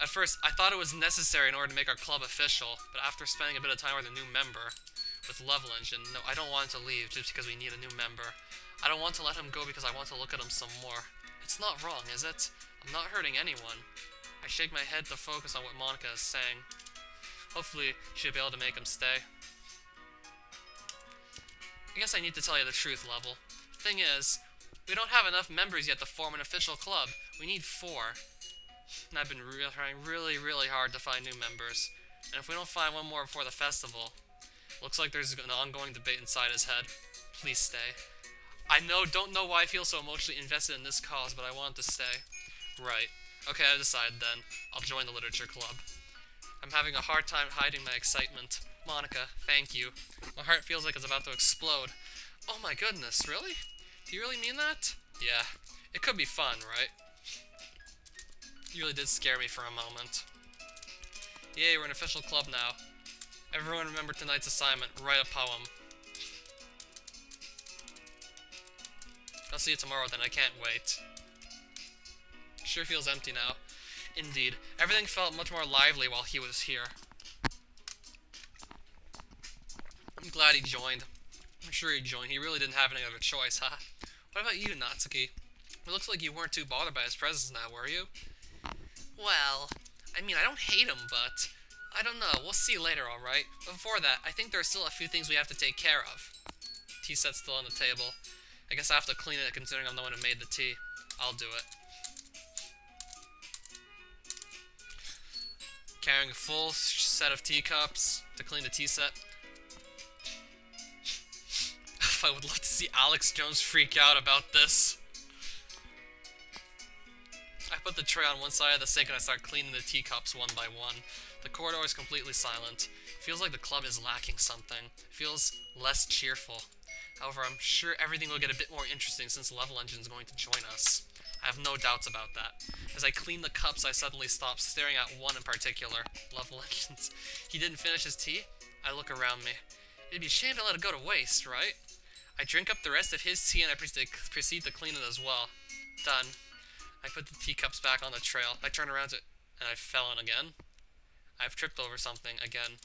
A: At first, I thought it was necessary in order to make our club official, but after spending a bit of time with a new member, with Love Legend, no, I don't want him to leave just because we need a new member. I don't want to let him go because I want to look at him some more. It's not wrong, is it? I'm not hurting anyone. I shake my head to focus on what Monika is saying. Hopefully, she'll be able to make him stay. I guess I need to tell you the truth, Level. Thing is, we don't have enough members yet to form an official club. We need 4. And I've been trying really hard to find new members. And if we don't find one more before the festival, looks like there's an ongoing debate inside his head. Please stay. I don't know why I feel so emotionally invested in this cause, but I want to stay. Right. Okay, I decided then. I'll join the literature club. I'm having a hard time hiding my excitement. Monika, thank you. My heart feels like it's about to explode. Oh my goodness, really? Do you really mean that? Yeah. It could be fun, right? You really did scare me for a moment. Yay, we're an official club now. Everyone remember tonight's assignment. Write a poem. I'll see you tomorrow then, I can't wait. Sure feels empty now. Indeed. Everything felt much more lively while he was here. I'm glad he joined. I'm sure he joined. He really didn't have any other choice, huh? What about you, Natsuki? It looks like you weren't too bothered by his presence now, were you? Well, I mean, I don't hate him, but I don't know. We'll see later, alright? But before that, I think there are still a few things we have to take care of. Tea set's still on the table. I guess I have to clean it considering I'm the one who made the tea. I'll do it. Carrying a full set of teacups to clean the tea set. I would love to see Alex Jones freak out about this. I put the tray on one side of the sink and I start cleaning the teacups one by one. The corridor is completely silent. It feels like the club is lacking something. It feels less cheerful. However, I'm sure everything will get a bit more interesting since Love Legend is going to join us. I have no doubts about that. As I clean the cups, I suddenly stop staring at one in particular. Love Legends. He didn't finish his tea? I look around me. It'd be a shame to let it go to waste, right? I drink up the rest of his tea and I proceed to clean it as well. Done. I put the teacups back on the trail. I turn around and I fell on again. I've tripped over something again.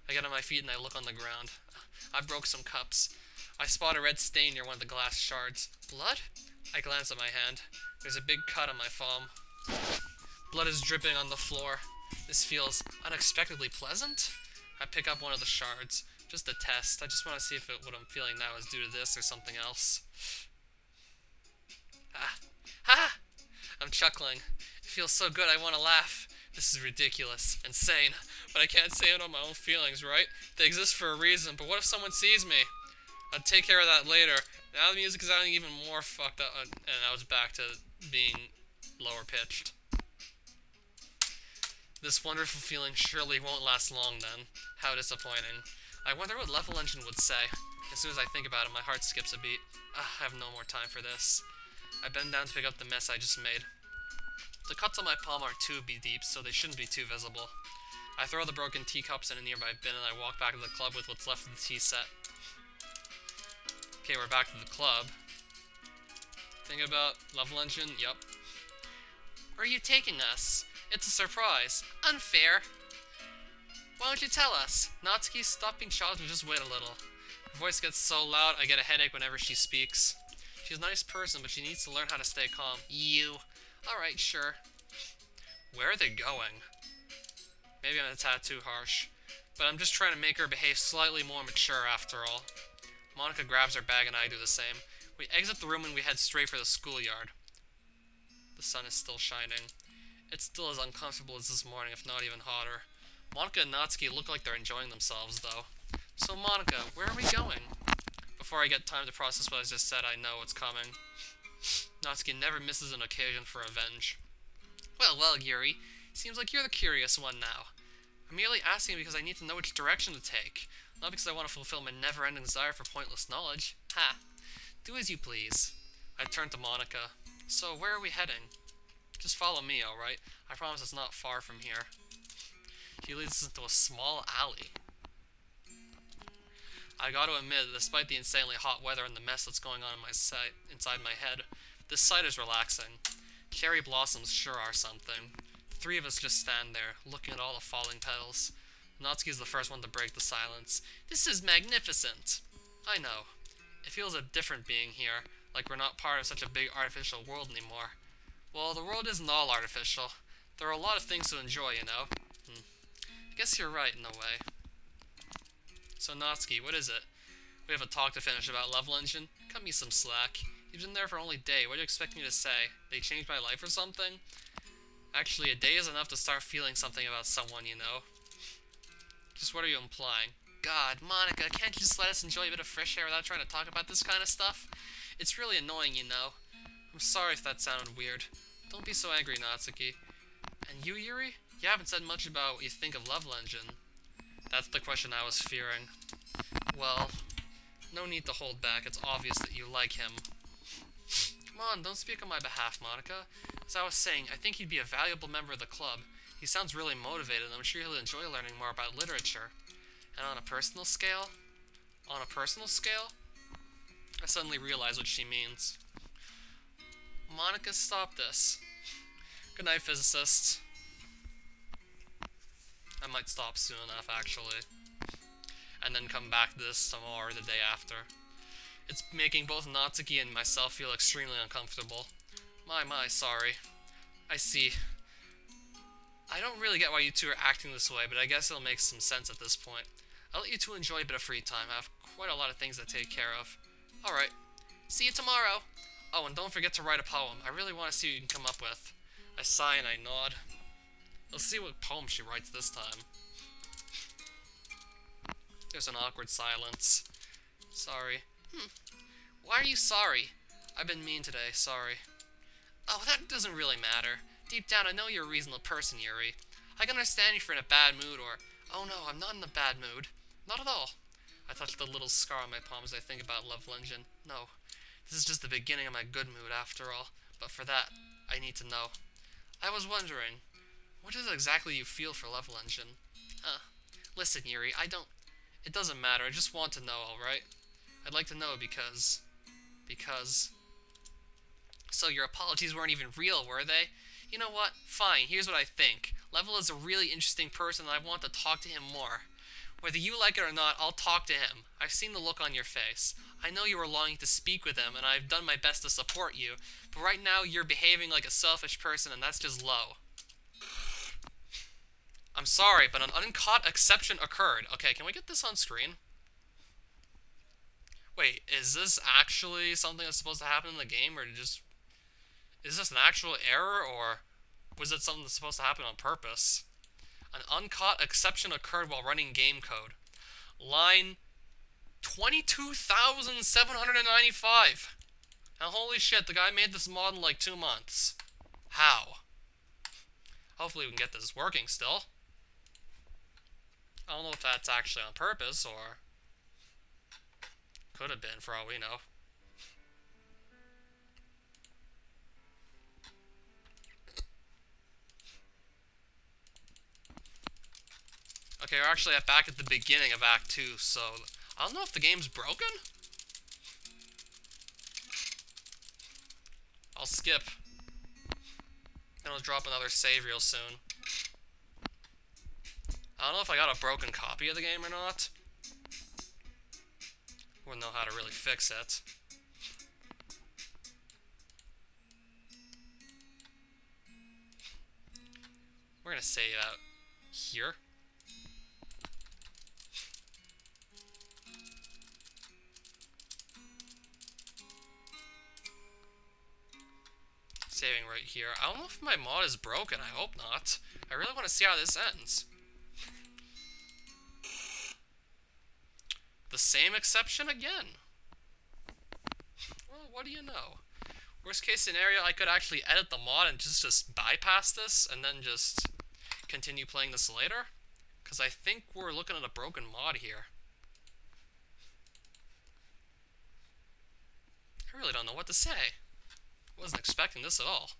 A: I get on my feet and I look on the ground. I broke some cups. I spot a red stain near one of the glass shards. Blood? I glance at my hand. There's a big cut on my palm. Blood is dripping on the floor. This feels unexpectedly pleasant. I pick up one of the shards. Just a test. I just want to see if what I'm feeling now is due to this or something else. Ah. Ha! I'm chuckling. It feels so good I want to laugh. This is ridiculous. Insane. But I can't say it on my own feelings, right? They exist for a reason, but what if someone sees me? I'll take care of that later. Now the music is sounding even more fucked up, and I was back to being lower pitched. This wonderful feeling surely won't last long then. How disappointing. I wonder what Level Engine would say. As soon as I think about it, my heart skips a beat. I have no more time for this. I bend down to pick up the mess I just made. The cuts on my palm aren't too deep, so they shouldn't be too visible. I throw the broken teacups in a nearby bin and I walk back to the club with what's left of the tea set. Okay, we're back to the club. Thinking about Level Engine? Yup. Where are you taking us? It's a surprise. Unfair. Why don't you tell us? Natsuki, stop being childish and just wait a little. Her voice gets so loud, I get a headache whenever she speaks. She's a nice person, but she needs to learn how to stay calm. You. Alright, sure. Where are they going? Maybe I'm a tad too harsh. But I'm just trying to make her behave slightly more mature after all. Monica grabs her bag and I do the same. We exit the room and we head straight for the schoolyard. The sun is still shining. It's still as uncomfortable as this morning, if not even hotter. Monica and Natsuki look like they're enjoying themselves, though. So, Monica, where are we going? Before I get time to process what I just said, I know what's coming. Natsuki never misses an occasion for revenge. Well, Yuri. Seems like you're the curious one now. I'm merely asking because I need to know which direction to take. Not because I want to fulfill my never-ending desire for pointless knowledge. Ha! Do as you please. I turn to Monica. So, where are we heading? Just follow me, alright? I promise it's not far from here. He leads us into a small alley. I gotta admit, despite the insanely hot weather and the mess that's going on in inside my head, this sight is relaxing. Cherry blossoms sure are something. The three of us just stand there, looking at all the falling petals. Natsuki's the first one to break the silence. This is magnificent! I know. It feels a different being here, like we're not part of such a big artificial world anymore. Well, the world isn't all artificial. There are a lot of things to enjoy, you know. I guess you're right, in a way. So, Natsuki, what is it? We have a talk to finish about Level Engine. Cut me some slack. You've been there for only a day. What do you expect me to say? They changed my life or something? Actually, a day is enough to start feeling something about someone, you know. Just what are you implying? God, Monica, can't you just let us enjoy a bit of fresh air without trying to talk about this kind of stuff? It's really annoying, you know. I'm sorry if that sounded weird. Don't be so angry, Natsuki. And you, Yuri? You haven't said much about what you think of Level Engine. That's the question I was fearing. Well, no need to hold back. It's obvious that you like him. Come on, don't speak on my behalf, Monica. As I was saying, I think he'd be a valuable member of the club. He sounds really motivated, and I'm sure he'll enjoy learning more about literature. And on a personal scale? On a personal scale? I suddenly realize what she means. Monica, stop this. Good night, physicist. I might stop soon enough, actually. And then come back to this tomorrow or the day after. It's making both Natsuki and myself feel extremely uncomfortable. My, sorry. I see. I don't really get why you two are acting this way, but I guess it'll make some sense at this point. I'll let you two enjoy a bit of free time. I have quite a lot of things to take care of. Alright. See you tomorrow! Oh, and don't forget to write a poem. I really want to see what you can come up with. I sigh and I nod. Let's see what poem she writes this time. There's an awkward silence. Sorry. Why are you sorry? I've been mean today, sorry. Oh, that doesn't really matter. Deep down, I know you're a reasonable person, Yuri. I can understand if you're in a bad mood or... Oh no, I'm not in a bad mood. Not at all. I touch the little scar on my palm as I think about Level Engine. No. This is just the beginning of my good mood, after all. But for that, I need to know. I was wondering, what is it exactly you feel for Level Engine? Listen, Yuri, it doesn't matter, I just want to know, alright? I'd like to know because... So your apologies weren't even real, were they? You know what? Fine, here's what I think. Level is a really interesting person and I want to talk to him more. Whether you like it or not, I'll talk to him. I've seen the look on your face. I know you were longing to speak with him, and I've done my best to support you. But right now, you're behaving like a selfish person, and that's just low. I'm sorry, but an uncaught exception occurred. Okay, can we get this on screen? Wait, is this actually something that's supposed to happen in the game, or is this an actual error, or was it something that's supposed to happen on purpose? An uncaught exception occurred while running game code. Line 22,795. Now, holy shit, the guy made this mod in like 2 months. How? Hopefully we can get this working still. I don't know if that's actually on purpose, or could have been, for all we know. Okay, we're actually back at the beginning of Act 2, so I don't know if the game's broken? I'll skip. Then I'll drop another save real soon. I don't know if I got a broken copy of the game or not. Wouldn't know how to really fix it. We're gonna save out here. Saving right here. I don't know if my mod is broken. I hope not. I really want to see how this ends. The same exception again. Well, what do you know? Worst case scenario, I could actually edit the mod and just bypass this and then just continue playing this later. Because I think we're looking at a broken mod here. I really don't know what to say. Wasn't expecting this at all.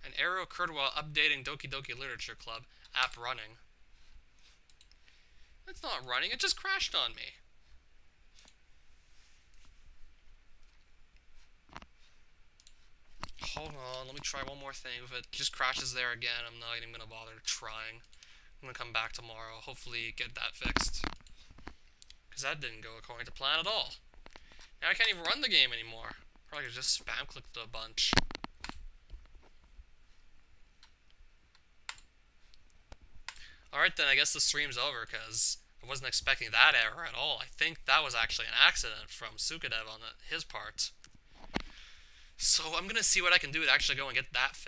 A: An error occurred while updating Doki Doki Literature Club app running. It's not running, it just crashed on me. Hold on, let me try one more thing. If it just crashes there again, I'm not even gonna bother trying. I'm gonna come back tomorrow, hopefully get that fixed. Because that didn't go according to plan at all. Now I can't even run the game anymore. Probably just spam clicked a bunch. Alright then, I guess the stream's over, because I wasn't expecting that error at all. I think that was actually an accident from Sukadev on his part. So I'm gonna see what I can do to actually go and get that fixed.